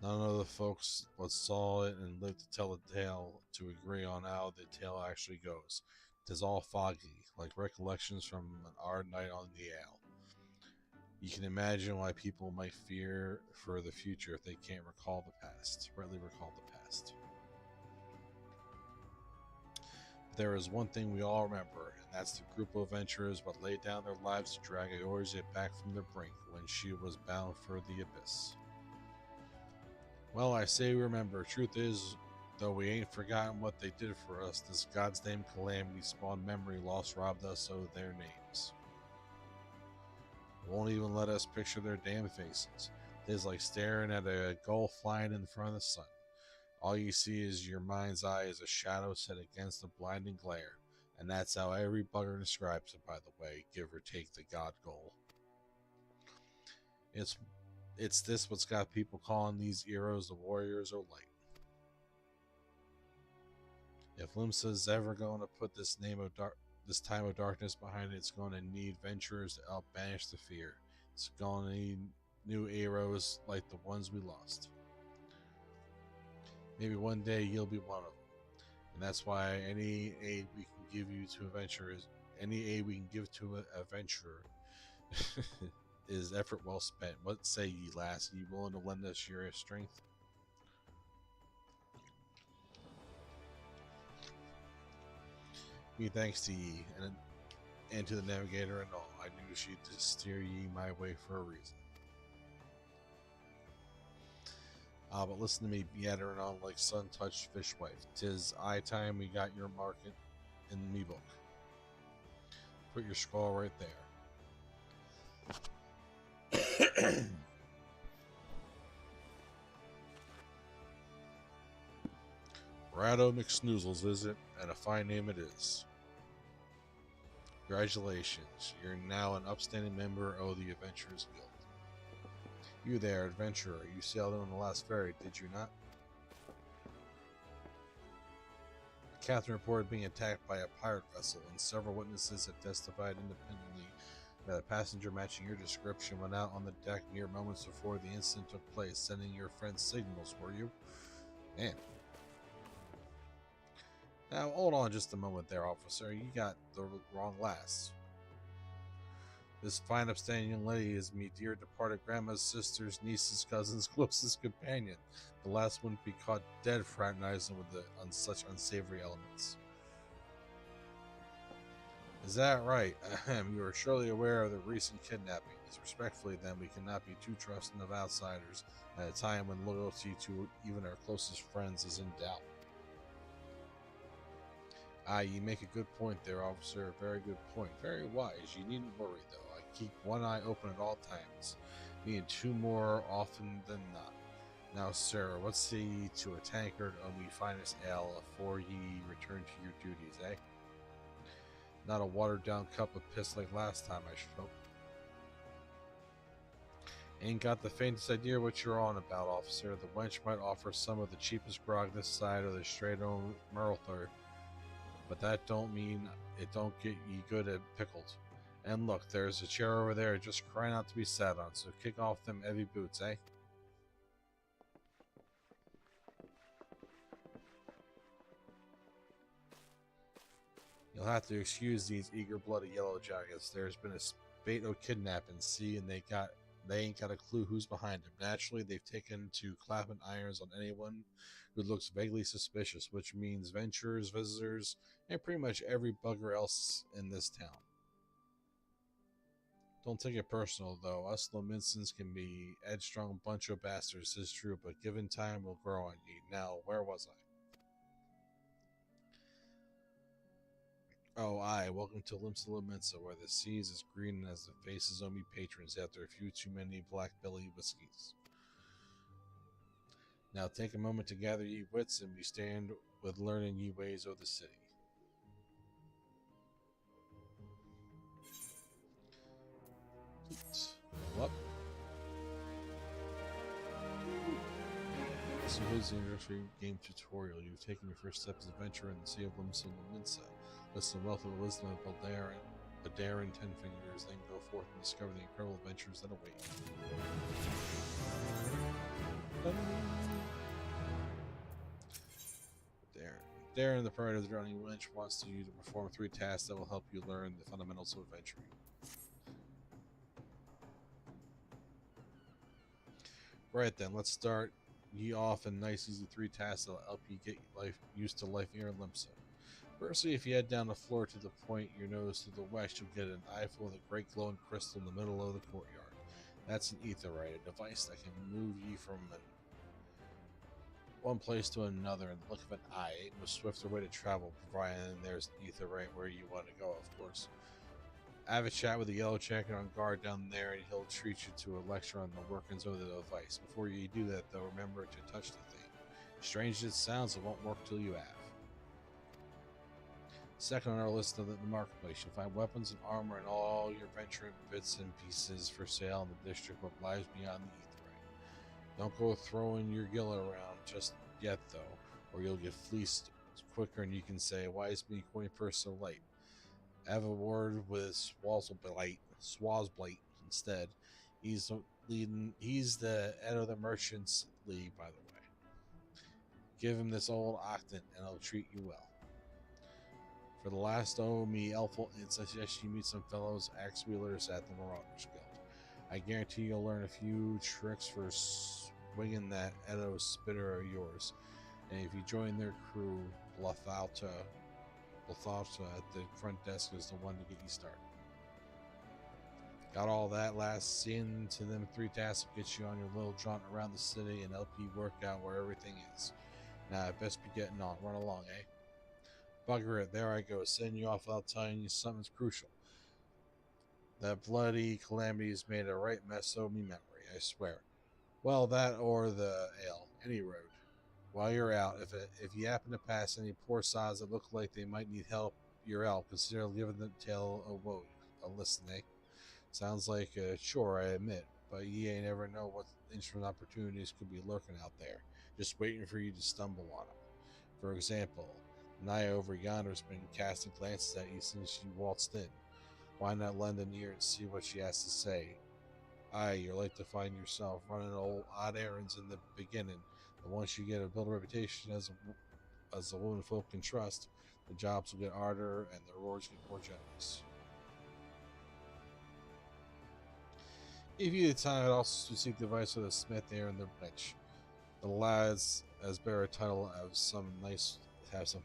None of the folks what saw it and lived to tell the tale to agree on how the tale actually goes. 'Tis all foggy, like recollections from an hard night on the ale. You can imagine why people might fear for the future if they can't recall the past, rightly recall the past. But there is one thing we all remember, and that's the group of adventurers what laid down their lives to drag Eorzea back from the brink when she was bound for the abyss. Well, I say we remember. Truth is, though we ain't forgotten what they did for us, this God's name calamity spawned memory loss robbed us of their names. Won't even let us picture their damn faces. It is like staring at a gull flying in front of the sun. All you see is your mind's eye is a shadow set against the blinding glare, and that's how every bugger describes it, by the way, give or take the god goal. It's this what's got people calling these heroes the warriors of light. If Limsa's ever going to put this time of darkness behind it, it's going to need venturers to help banish the fear. It's going to need new heroes like the ones we lost. Maybe one day you'll be one of them. And that's why any aid we can give to a venturer is effort well spent. What say ye, lass? Are you willing to lend us your strength? Me thanks to ye, and to the navigator and all. I knew she'd steer ye my way for a reason. But listen to me, yattering on like sun-touched fishwife. 'Tis high time we got your market in me book. Put your skull right there. Rado McSnoozles, is it? And a fine name it is. Congratulations, you're now an upstanding member of the Adventurers Guild. You there, adventurer. You sailed in on the last ferry, did you not? The captain reported being attacked by a pirate vessel, and several witnesses have testified independently that a passenger matching your description went out on the deck mere moments before the incident took place, sending your friends signals, were you? Man. Now, hold on just a moment there, officer. You got the wrong lass. This fine, upstanding young lady is me dear departed grandma's sister's, niece's, cousin's closest companion. The last wouldn't be caught dead fraternizing with such unsavory elements. Is that right? Ahem. You are surely aware of the recent kidnappings. Respectfully, then, we cannot be too trusting of outsiders at a time when loyalty to even our closest friends is in doubt. You make a good point there, officer. Very good point. Very wise. You needn't worry, though. I keep one eye open at all times, being two more often than not. Now, sir, what say ye to a tankard of me finest ale afore ye return to your duties, eh? Not a watered-down cup of piss like last time, I should hope. Ain't got the faintest idea what you're on about, officer. The wench might offer some of the cheapest grog this side of the Strait o' Merthyr, but that don't mean it don't get ye good and pickled. And look, there's a chair over there just crying out to be sat on, so kick off them heavy boots, eh? You'll have to excuse these eager-blooded yellow jackets. There's been a spate o' kidnapping, see, and they ain't got a clue who's behind them. Naturally, they've taken to clapping irons on anyone who looks vaguely suspicious, which means venturers, visitors, and pretty much every bugger else in this town. Don't take it personal, though. Us Lominsons can be headstrong bunch of bastards, 'tis true, but given time will grow on ye. Now, where was I? Oh, aye, welcome to Limsa Lominsa, where the sea is as green as the faces of me patrons after a few too many black-belly whiskies. Now take a moment to gather ye wits, and be stand with learning ye ways of the city. Level up. This concludes the anniversary game tutorial. You've taken your first step as an adventurer in the Sea of Limsa Lominsa. Listen well to the wisdom of Baldarin Tenfingers, then go forth and discover the incredible adventures that await. Darren, the pride of the Drowning Wench, wants you to perform 3 tasks that will help you learn the fundamentals of adventuring. Right then, let's start ye off in nice easy 3 tasks that will help you get used to life here in Limsa. Firstly, if you head down the floor to the point your nose to the west, you'll get an eyeful of the great glowing crystal in the middle of the courtyard. That's an aetheryte, a device that can move you from one place to another in the look of an eye. Ain't no swifter way to travel, providing there's an aetheryte where you want to go, of course. Have a chat with the yellow jacket on guard down there, and he'll treat you to a lecture on the workings of the device. Before you do that, though, remember to touch the thing. Strange as it sounds, it won't work till you have. Second on our list of the marketplace, you'll find weapons and armor and all your venturing bits and pieces for sale in the district what lies beyond the aetheryte. Don't go throwing your gil around just yet, though, or you'll get fleeced quicker and you can say, why is me coin purse so light? Have a word with Swazblite instead. He's the head of the Merchants League, by the way. Give him this old octant and he'll treat you well. For the last me elful, I suggest you meet some fellows axe wielders at the Marauders Guild. I guarantee you'll learn a few tricks for swinging that Edo spitter of yours. And if you join their crew, Blathalta at the front desk is the one to get you started. Got all that last? Seeing to them 3 tasks will get you on your little jaunt around the city and help you work out where everything is. Now, I best be getting on. Run along, eh? Bugger it, there I go, sending you off without telling you something's crucial. That bloody calamity has made a right mess of me memory, I swear. Well, that or the ale, any road. While you're out, if you happen to pass any poor sods that look like they might need help your help, consider giving the tale a woe. A listen, eh? Sounds like a chore, I admit, but you never know what interesting opportunities could be lurking out there, just waiting for you to stumble on them. For example, Naya over yonder's been casting glances at you since she waltzed in. Why not lend an ear and see what she has to say? Aye, you're like to find yourself running old odd errands in the beginning, but once you get a build a reputation as a woman folk can trust, the jobs will get harder and the rewards get more generous. If you had time, I'd also seek the advice of the smith there in the bench. The lads, as bear a title, have some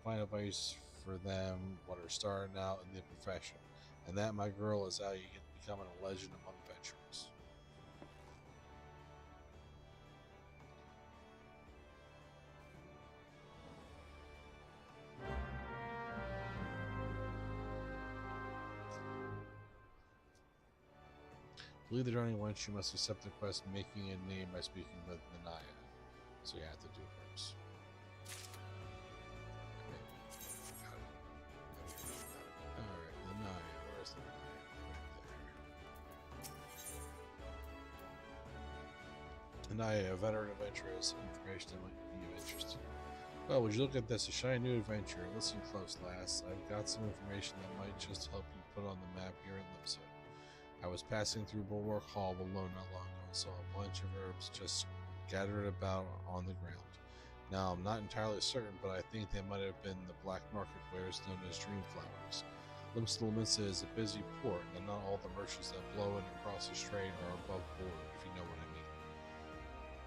fine advice for them what are starting out in the profession, and that, my girl, is how you get becoming a legend among veterans. To lead the journey once, you must accept the quest, making a name by speaking with Nanaya. So you have to do hers. Alright, Nanaya. Where's the Nanaya? Right there. Nanaya, a veteran adventurer, has some information that might be of interest to you. Well, would you look at this? A shiny new adventure. Listen close, lass. I've got some information that might just help you put on the map here in Limsa. I was passing through Bulwark Hall alone not long ago and saw a bunch of herbs just scattered about on the ground. Now, I'm not entirely certain, but I think they might have been the black market wares known as dream flowers. Limsa is a busy port, and not all the merchants that blow in across the strait are above board, if you know what I mean.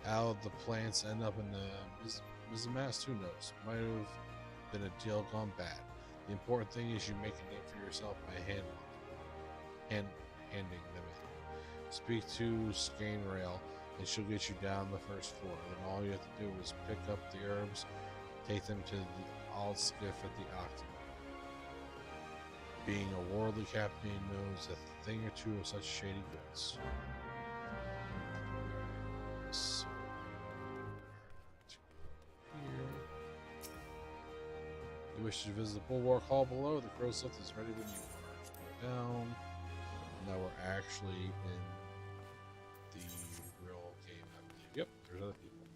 How the plants end up in the Mizmask, who knows? Might have been a deal gone bad. The important thing is you make a name for yourself by handing them in. Speak to Scanrail, and she'll get you down the first floor. Then all you have to do is pick up the herbs, take them to the alt skiff at the Octagon. Being a worldly captain knows a thing or two of such shady goods. So, here. You wish to visit the Bulwark Hall below? The crow's lift is ready when you are. Go down. Now we're actually in the real game, I believe. Yep, there's other people.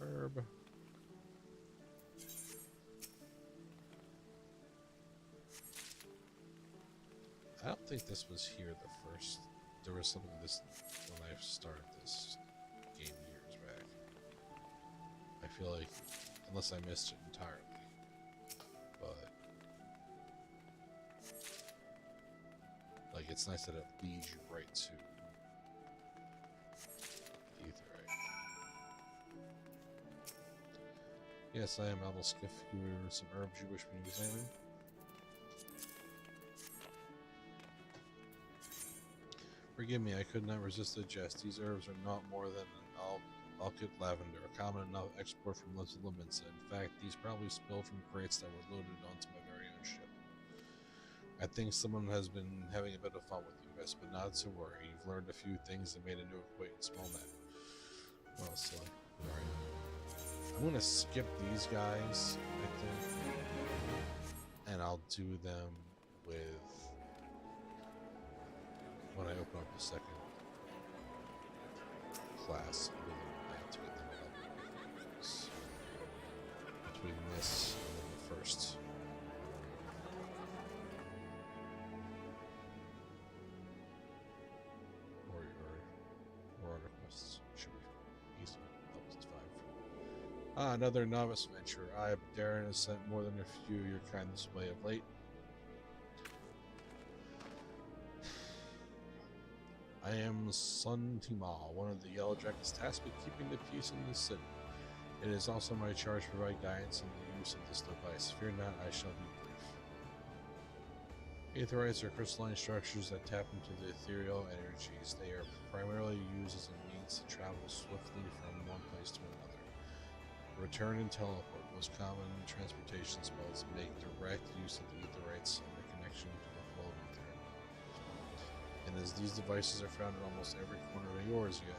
Herb. I don't think this was here the first. There was something this when I started this game years back. I feel like, unless I missed it entirely. But like, it's nice that it leads you right to Aetheryte. Yes, I am Adel Skiff. Here are some herbs you wish me to examine. Forgive me, I could not resist the jest. These herbs are not more than an Alkit lavender, a common enough export from Limsa. In fact, these probably spilled from crates that were loaded onto my very own ship. I think someone has been having a bit of fun with you, miss, but not to worry. You've learned a few things and made a new acquaintance. Well met. Well, so, alright. I'm gonna skip these guys, I think, and I'll do them with when I open up the second class. I have to get them up between this and then the first. Warrior quests should be easy. Levels 5. Ah, another novice venture. I, Darren, has sent more than a few your kind this way of late. I am Sun Timal, one of the Yellow Jackets tasked with keeping the peace in the city. It is also my charge to provide guidance in the use of this device. Fear not, I shall be brief. Aetherytes are crystalline structures that tap into the ethereal energies. They are primarily used as a means to travel swiftly from one place to another. Return and teleport, most common transportation spells, make direct use of the Aetherytes and their connection to the flow of ether. And as these devices are found in almost every corner of Eorzea,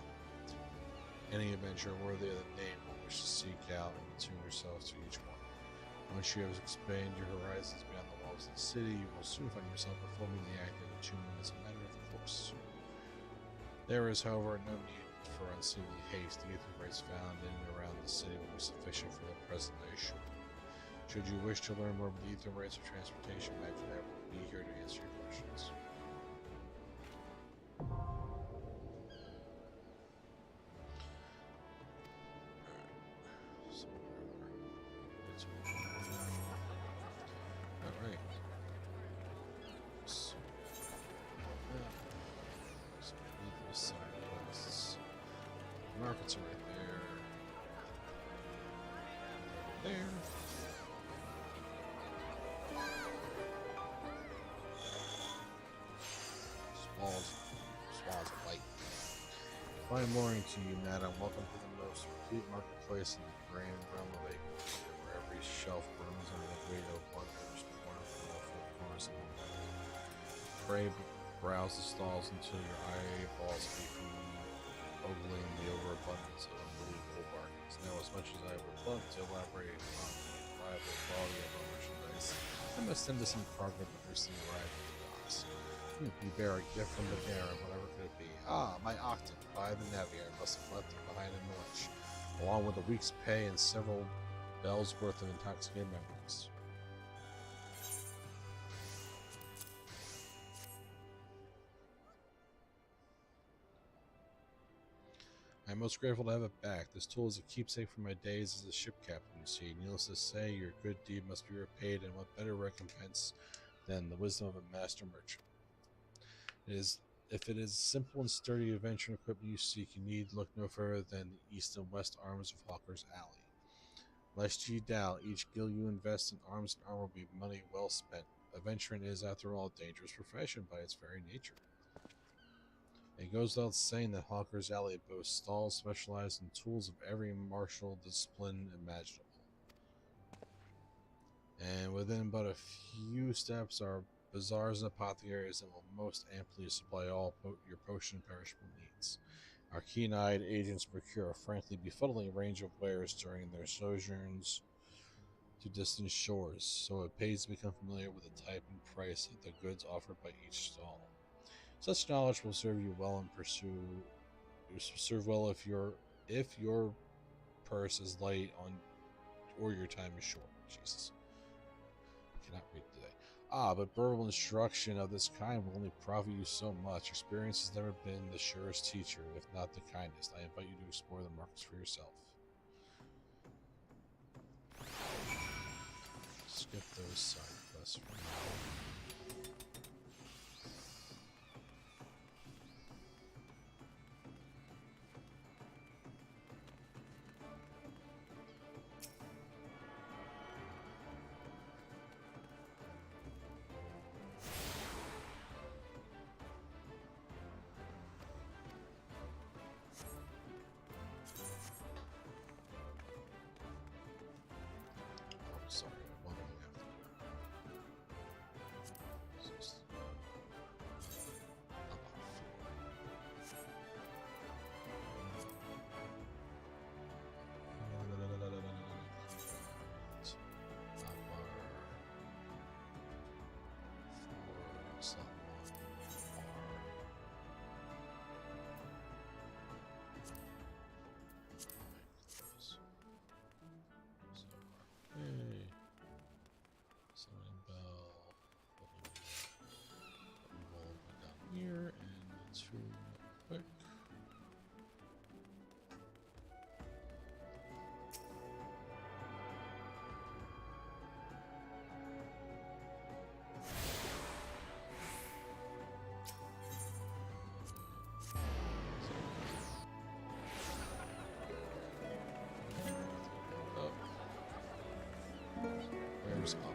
any adventure worthy of the name will wish to seek out and attune yourselves to each one. Once you have expanded your horizons beyond the walls of the city, you will soon find yourself performing the act of entombment as a matter of course. There is, however, no need for unseemly haste. The Aether rites found in and around the city will be sufficient for the present, I assure you. Should you wish to learn more about the Aether rites or transportation method, I will be here to answer your questions. Alright. So, those side quests. Markets are right there. There. Swallows of light. Fine morning to you, madam. Welcome to the most complete marketplace in the grand realm of Aegis, where every shelf burns under the weight of wonders born from all four corners of the world. Pray browse the stalls until your eyeballs become ogling the overabundance of unbelievable bargains. Now, as much as I would love to elaborate on the reliable quality of our merchandise, I must send to some cargo that recently arrived at the docks. You bear a gift from the Baron, whatever could it be? Ah, my octant by the Navigator must have left it behind in Norwich, along with a week's pay and several bells worth of intoxicating memories. I am most grateful to have it back. This tool is a keepsake from my days as a ship captain, you see. Needless to say, your good deed must be repaid, and what better recompense than the wisdom of a master merchant. If it is simple and sturdy adventure equipment you seek, you need look no further than the east and west arms of Hawker's Alley. Lest ye doubt, each gil you invest in arms and armor will be money well spent. Adventuring is, after all, a dangerous profession by its very nature. It goes without saying that Hawker's Alley boasts stalls specialized in tools of every martial discipline imaginable. And within but a few steps are bazaars and apothecaries that will most amply supply all your potion and perishable needs. Our keen-eyed agents procure a frankly befuddling range of wares during their sojourns to distant shores, so it pays to become familiar with the type and price of the goods offered by each stall. Such knowledge will serve you well if your purse is light on or your time is short. Jesus. I cannot read today. But verbal instruction of this kind will only profit you so much. Experience has never been the surest teacher, if not the kindest. I invite you to explore the markets for yourself. Skip those side quests for now. Sorry, one thing after. Just about 4. Slot 1. Hey. Summoning bell. We'll go down here and 2 real quick. Where's up?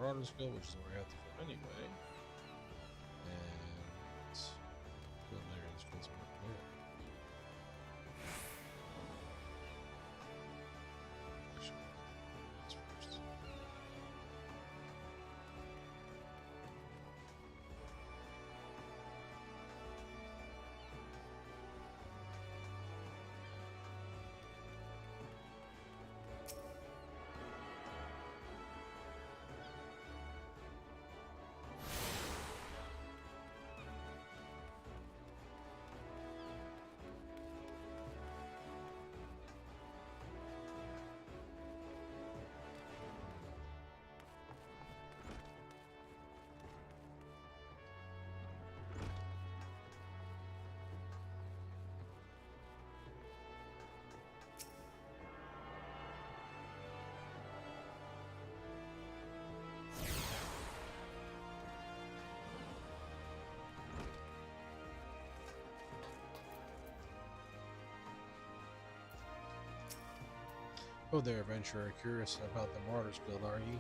Marauders Guild, which is where I have to go anyway. And go there, this goes right there. Actually, that's first. Oh there, adventurer. Curious about the Marauders Guild, are ye?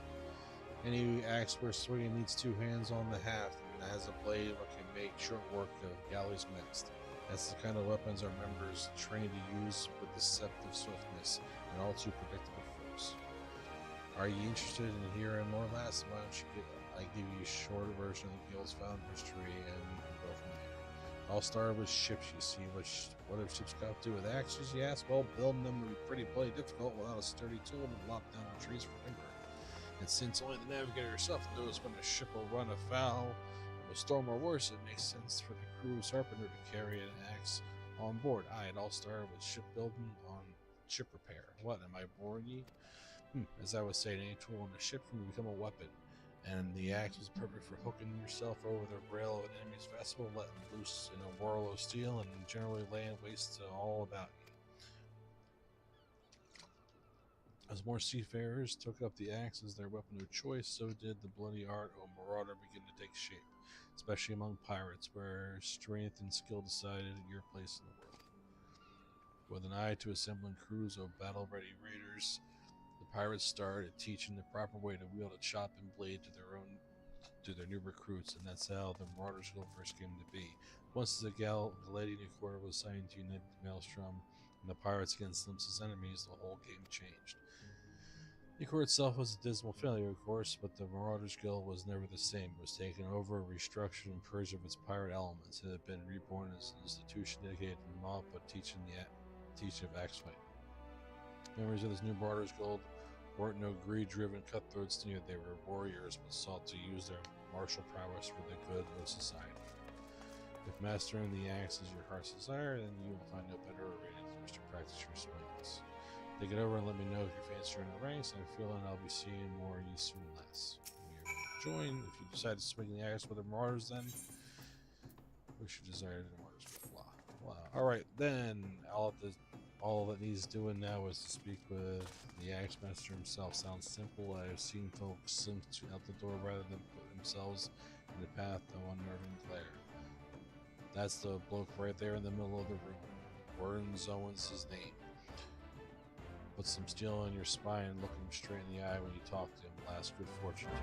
Any axe worth swinging needs two hands on the haft, and has a blade that can make short work of galleys mixed. That's the kind of weapons our members train to use with deceptive swiftness and all too predictable force. Are you interested in hearing more, lass? Why don't I give you a short version of the guild's found history and go from there. I'll start with ships, you see. What have ships got to do with axes, you ask? Well, building them would be pretty bloody difficult without a sturdy tool to lop down the trees for timber. And since only the navigator herself knows when a ship will run afoul of a storm or worse, it makes sense for the crew's carpenter to carry an axe on board. It all started with shipbuilding on ship repair. What, am I boring ye? As I was saying, any tool on a ship can become a weapon, and the axe was perfect for hooking yourself over the rail of an enemy's vessel, letting loose in a whirl of steel, and generally laying waste to all about you. As more seafarers took up the axe as their weapon of choice, so did the bloody art of marauder begin to take shape, especially among pirates, where strength and skill decided your place in the world. With an eye to assembling crews of battle-ready raiders, the pirates started teaching the proper way to wield a chopping blade to their new recruits, and that's how the Marauders Guild first came to be. Once the Galadian Accord was signed to unite the Maelstrom and the pirates against Limsa's enemies, the whole game changed. The Accord itself was a dismal failure, of course, but the Marauders Guild was never the same. It was taken over, restructured, and purged of its pirate elements. It had been reborn as an institution dedicated to naught but teaching of axe fighting. Members of this new Marauders Guild weren't no greed-driven cutthroats, neither. They were warriors, but sought to use their martial prowess for the good of society. If mastering the axe is your heart's desire, then you will find no better arena than to practice your swings. Think it over and let me know if you fancy joining the ranks, and I'm feeling I'll be seeing more of you soon, less. When you're join, if you decide to swing the axe with the Marauders, then wish you desire the Marauders. Blah blah. All right, then all that he's doing now is to speak with the axe master himself. Sounds simple. I've seen folks slink out the door rather than put themselves in the path of unnerving glare. That's the bloke right there in the middle of the room. Warren Zowen's his name. Put some steel in your spine and look him straight in the eye when you talk to him. Last good fortune to you.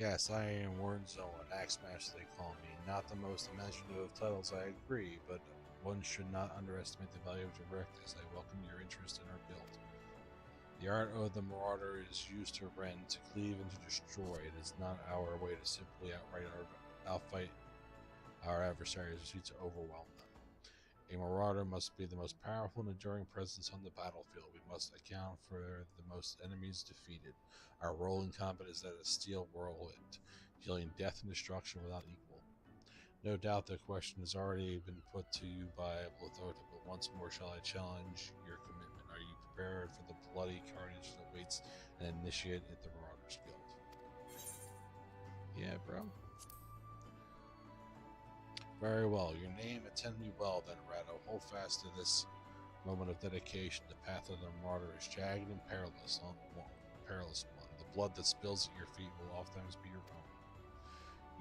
Yes, I am Warren Zowen, Axemaster they call me. Not the most imaginative of titles, I agree, but one should not underestimate the value of directness. I welcome your interest in our guild. The art of the Marauder is used to rend, to cleave, and to destroy. It is not our way to simply outfight our adversaries, or to overwhelm them. A Marauder must be the most powerful and enduring presence on the battlefield. We must account for the most enemies defeated. Our role in combat is that of steel whirlwind, dealing death and destruction without equal. No doubt the question has already been put to you by Blothoda, but once more shall I challenge your commitment. Are you prepared for the bloody carnage that awaits an initiate at the Marauders Guild? Yeah, bro. Very well. Your name attend you well, then, Rado. Hold fast to this moment of dedication. The path of the Marauder is jagged and perilous one. The blood that spills at your feet will oftentimes be your own.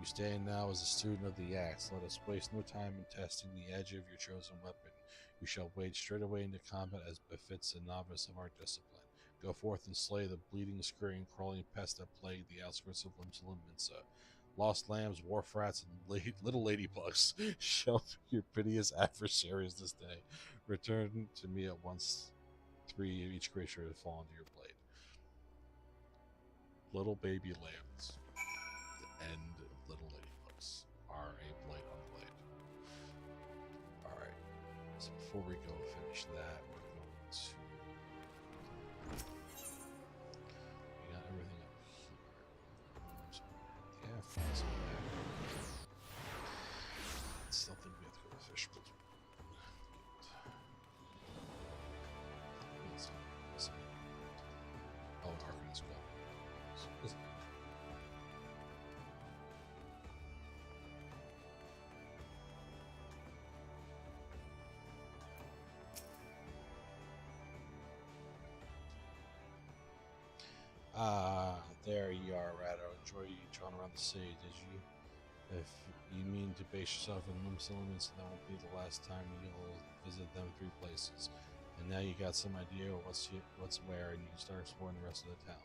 You stand now as a student of the axe. Let us waste no time in testing the edge of your chosen weapon. You shall wade straight away into combat as befits a novice of our discipline. Go forth and slay the bleeding, scurrying, crawling pest that plague the outskirts of Limsa Minsa. Lost lambs, wharf rats, and little ladybugs shall be your piteous adversaries this day. Return to me at once. 3 of each creature to fall into your blade. Little baby lambs and little ladybugs are a blight on the blade. Alright, so before we go finish that, we're going to... We got everything up here. Yeah, find some back. I still think we have to go to fish, but... Oh, Arcan's gone. There you are, Rado. Enjoy your trotting around the city, did you? If you mean to base yourself in Limsa Minsa, that won't be the last time you'll visit them 3 places. And now you got some idea of what's where, and you can start exploring the rest of the town.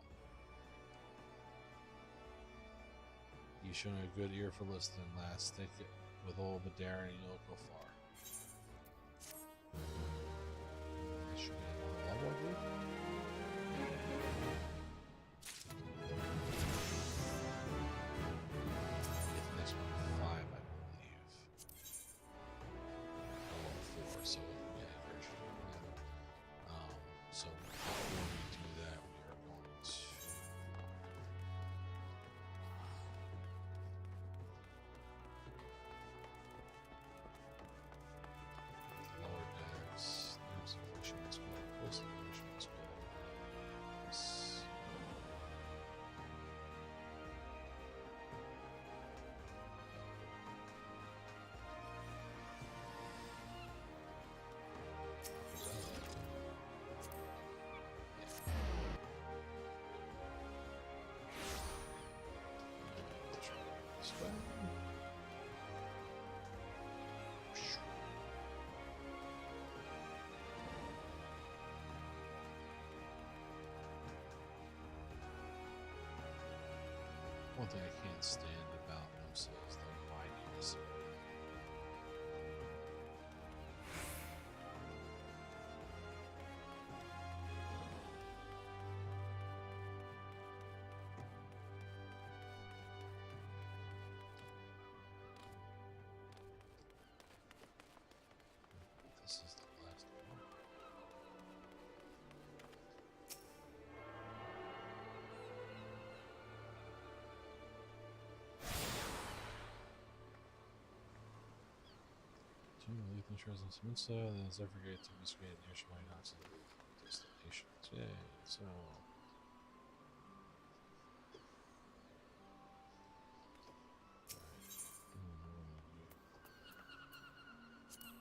You've shown a good ear for listening, lass. Stick it with old Badarin and you'll go far. Should we have another level, dude? So yeah, very true. So before we do that, we are going to lower decks. There's a fisherman's school. Close to the fisherman's school. One thing I can't stand about Limsa is the mightiness of it. This is the last one. Leave the insurance in Minsa, then as ever get to investigate the issue by not to the destinations. Yay, so.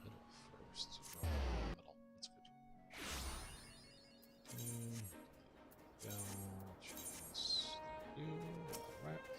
Middle first. Middle. That's good. Go. Choose. Alright.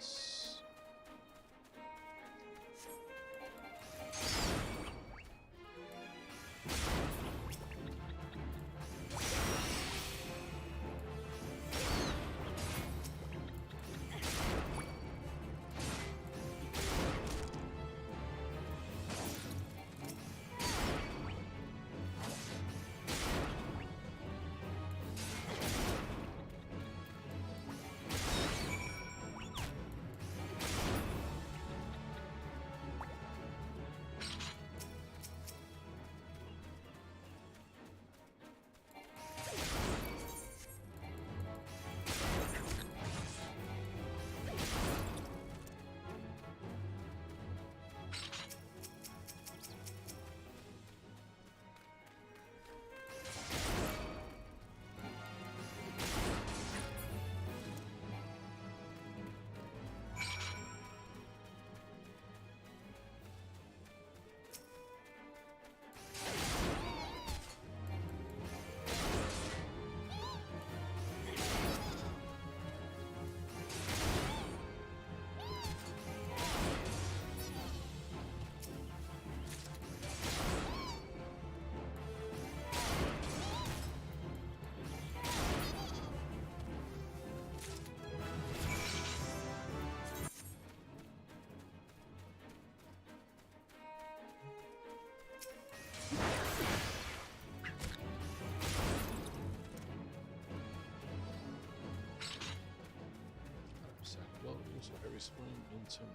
So heavy swing into me.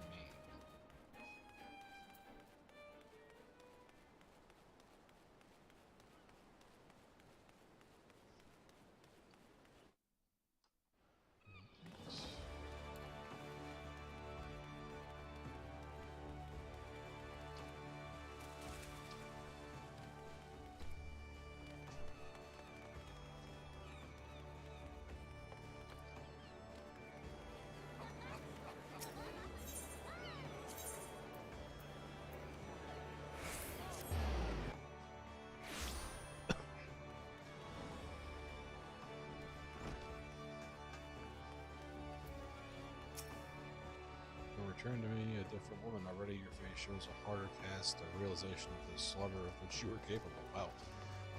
Return to me a different woman. Already your face shows a harder cast, a realization of the slaughter of which you were capable. Wow.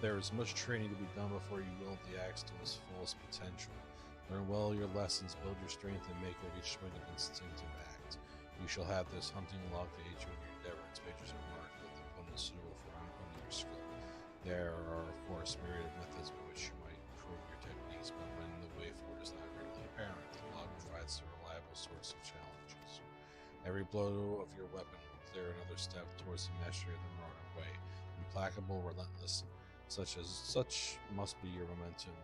There is much training to be done before you wield the axe to its fullest potential. Learn well your lessons, build your strength, and make of each swing an instinctive act. You shall have this hunting log to aid you in your endeavor. Its pages are marked with opponents suitable for unhoning your skill. There are, of course, myriad of methods by which you might improve your techniques, but when the way forward is not readily apparent, the log provides a reliable source of challenges. Every blow of your weapon will clear another step towards the mastery of the Marauder way. Implacable, relentless, such must be your momentum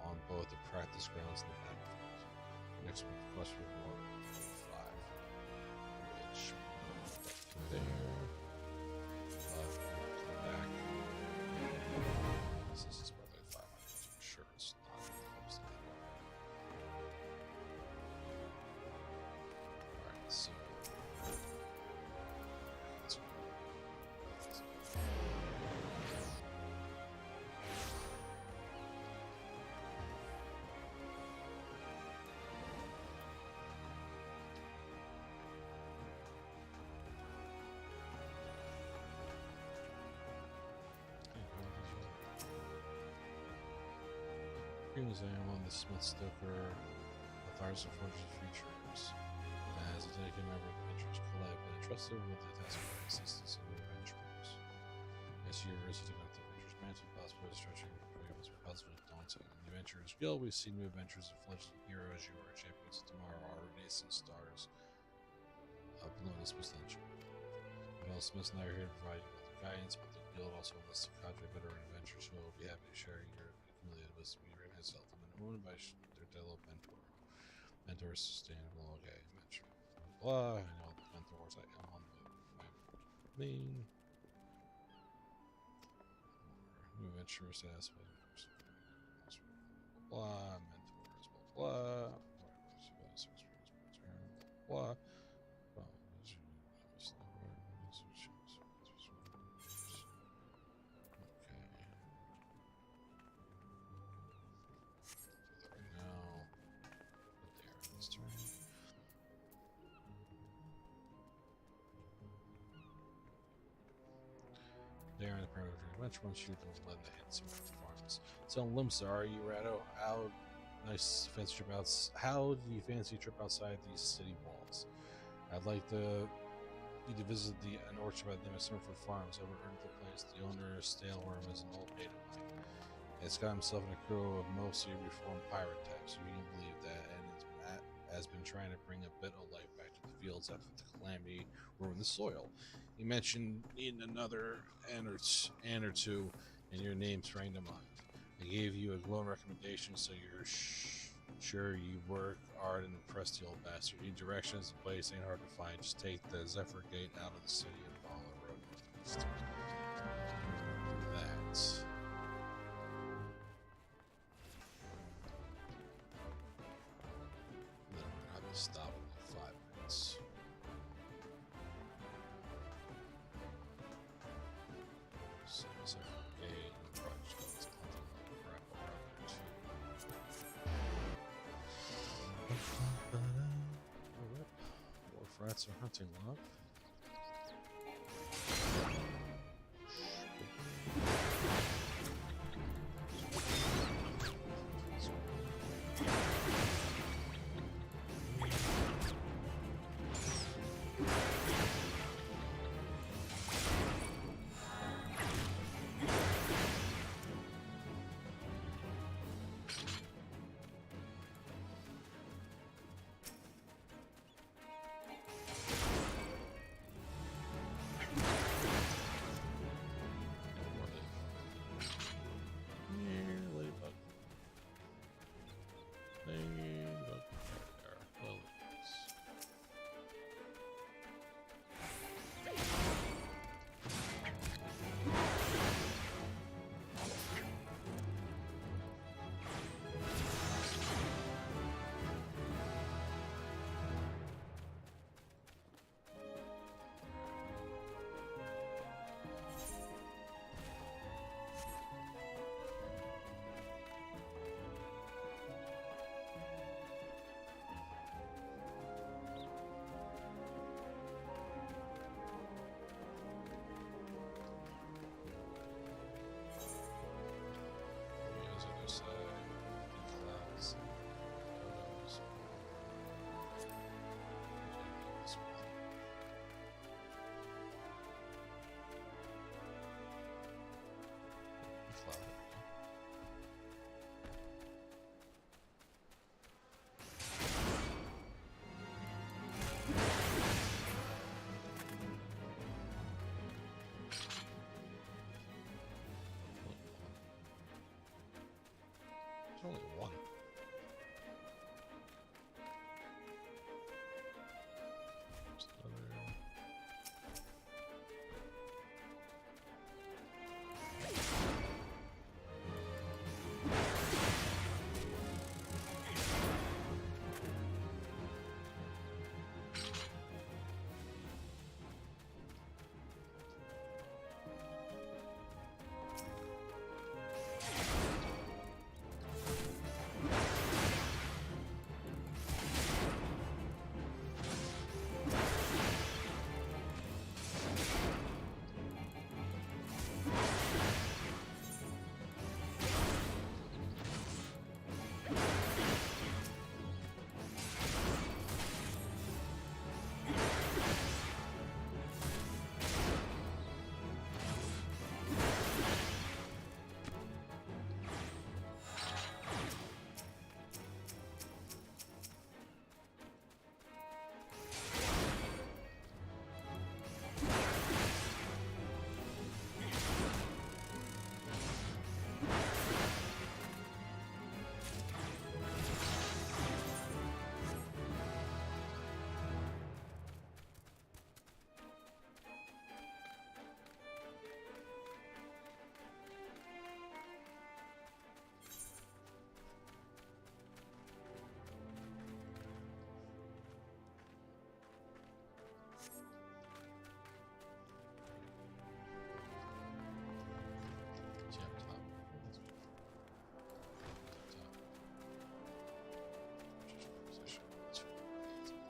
on both the practice grounds and the battlefield. Next one, quest for more 5. Which there. Come back. This is probably 500. I'm sure it's not close to that. Alright, so Museum on the Smith Stoker, the Thars of Forges Futures, as a dedicated member of Adventurers Collab, and entrusted with the task of assistance of the adventurers. This year, visiting out the Adventurers Mantle, possible stretching was possibly daunting. In the Adventurers Guild, we've seen new adventures of fledgling heroes. You are champions of tomorrow, our renaissance stars of Luminous potential. Well, Smith's and I are here to provide you with guidance, but the Guild also enlists a cadre of veteran adventurers who will be happy to share your accumulated wisdom. Myself and the woman by their Dello mentor. Mentor sustainable, okay, mentor. Blah, I know the mentors I am on the main. New venture status, blah, mentors, blah, blah. There in the perimeter of your bench, once you can lend the hints of performance. So, Limsa, are you Rado? How nice fancy trip outs? How do you fancy a trip outside these city walls? I'd like you to visit an orchard by the name of Summerford Farms. Ever heard of the place? The owner, Staleworm, is an old mate of mine. It's got himself in a crew of mostly reformed pirate types. You can believe that, and has been trying to bring a bit of life back to the fields after the calamity ruined the soil. He mentioned needing another and or two, and your name sprang to mind. I gave you a glowing recommendation, so you're sure you work hard and impress the old bastard. Need directions? The place ain't hard to find. Just take the Zephyr Gate out of the city and follow the road northeast. That. Then we're gonna have to stop in 5 minutes. Rats are hunting love. only one. There's another. See up top. Top. Just position. That's right. It's in there.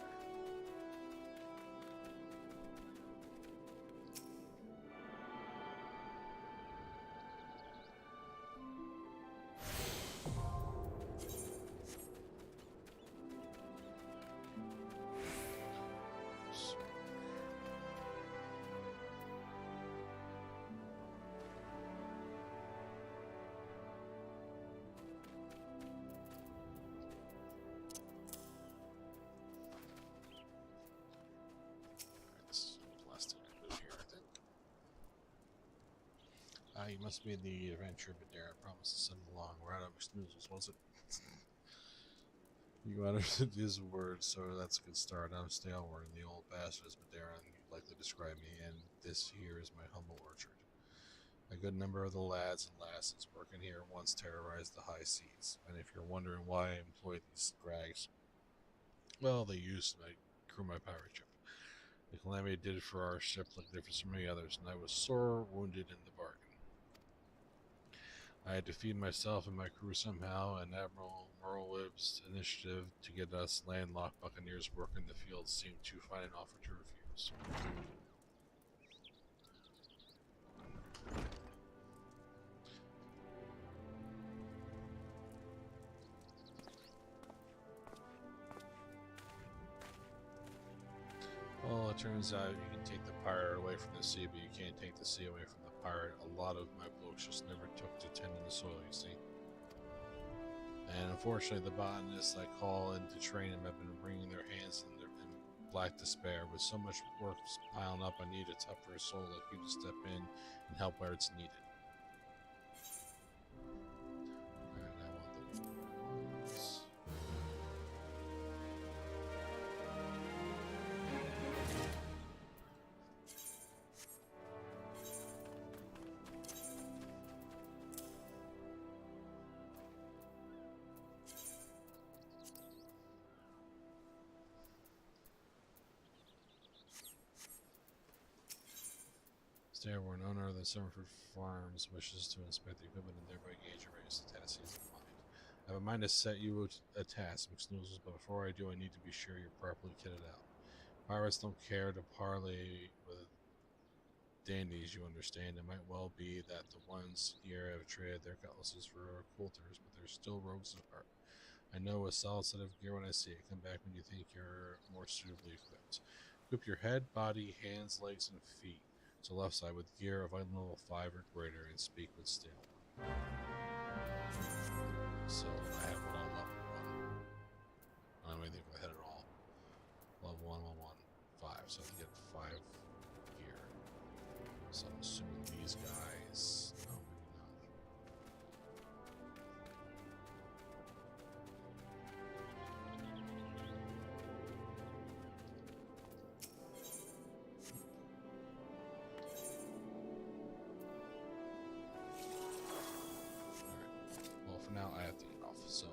So, alright, this is the last thing I do here, I think. You must be the adventurer, but Darren promised to send along. Right up snoozles, was it? You understood his words, so that's a good start. I'm Stalwart, and the old bastard is Maderon, you likely describe me, and this here is my humble orchard. A good number of the lads and lasses working here once terrorized the high seas, and if you're wondering why I employ these scrags, well, they used to crew my pirate ship. The calamity did it for our ship like different from many others, and I was sore wounded in the bargain. I had to feed myself and my crew somehow, and Admiral Merlwyb's initiative to get us landlocked buccaneers working the field seemed too fine an offer to refuse. Well, it turns out you can take the pirate away from the sea, but you can't take the sea away from the pirate. A lot of my blokes just never took to tending the soil, you see. And unfortunately, the botanists I call in to train them have been wringing their hands in black despair. With so much work piling up, I need a tougher soul like you to step in and help where it's needed. Alright, I want the ones. Starborn, owner of the Summerford Farms, wishes to inspect the equipment and thereby gauge your readiness to task he's in mind. I have a mind to set you a task, McSnoozles, but before I do, I need to be sure you're properly kitted out. Pirates don't care to parley with dandies, you understand. It might well be that the ones here have traded their cutlasses for coulters, but they're still rogues at heart. I know a solid set of gear when I see it. Come back when you think you're more suitably equipped. Equip your head, body, hands, legs, and feet to left side with gear of item level 5 or greater, and speak with Stalewart. So I have one on level 1. I don't have anything for the head at all. Level 1, 1, 1, 5. So I get 5 gear. So I'm assuming these guys. No, maybe not. for now, I have to get off. So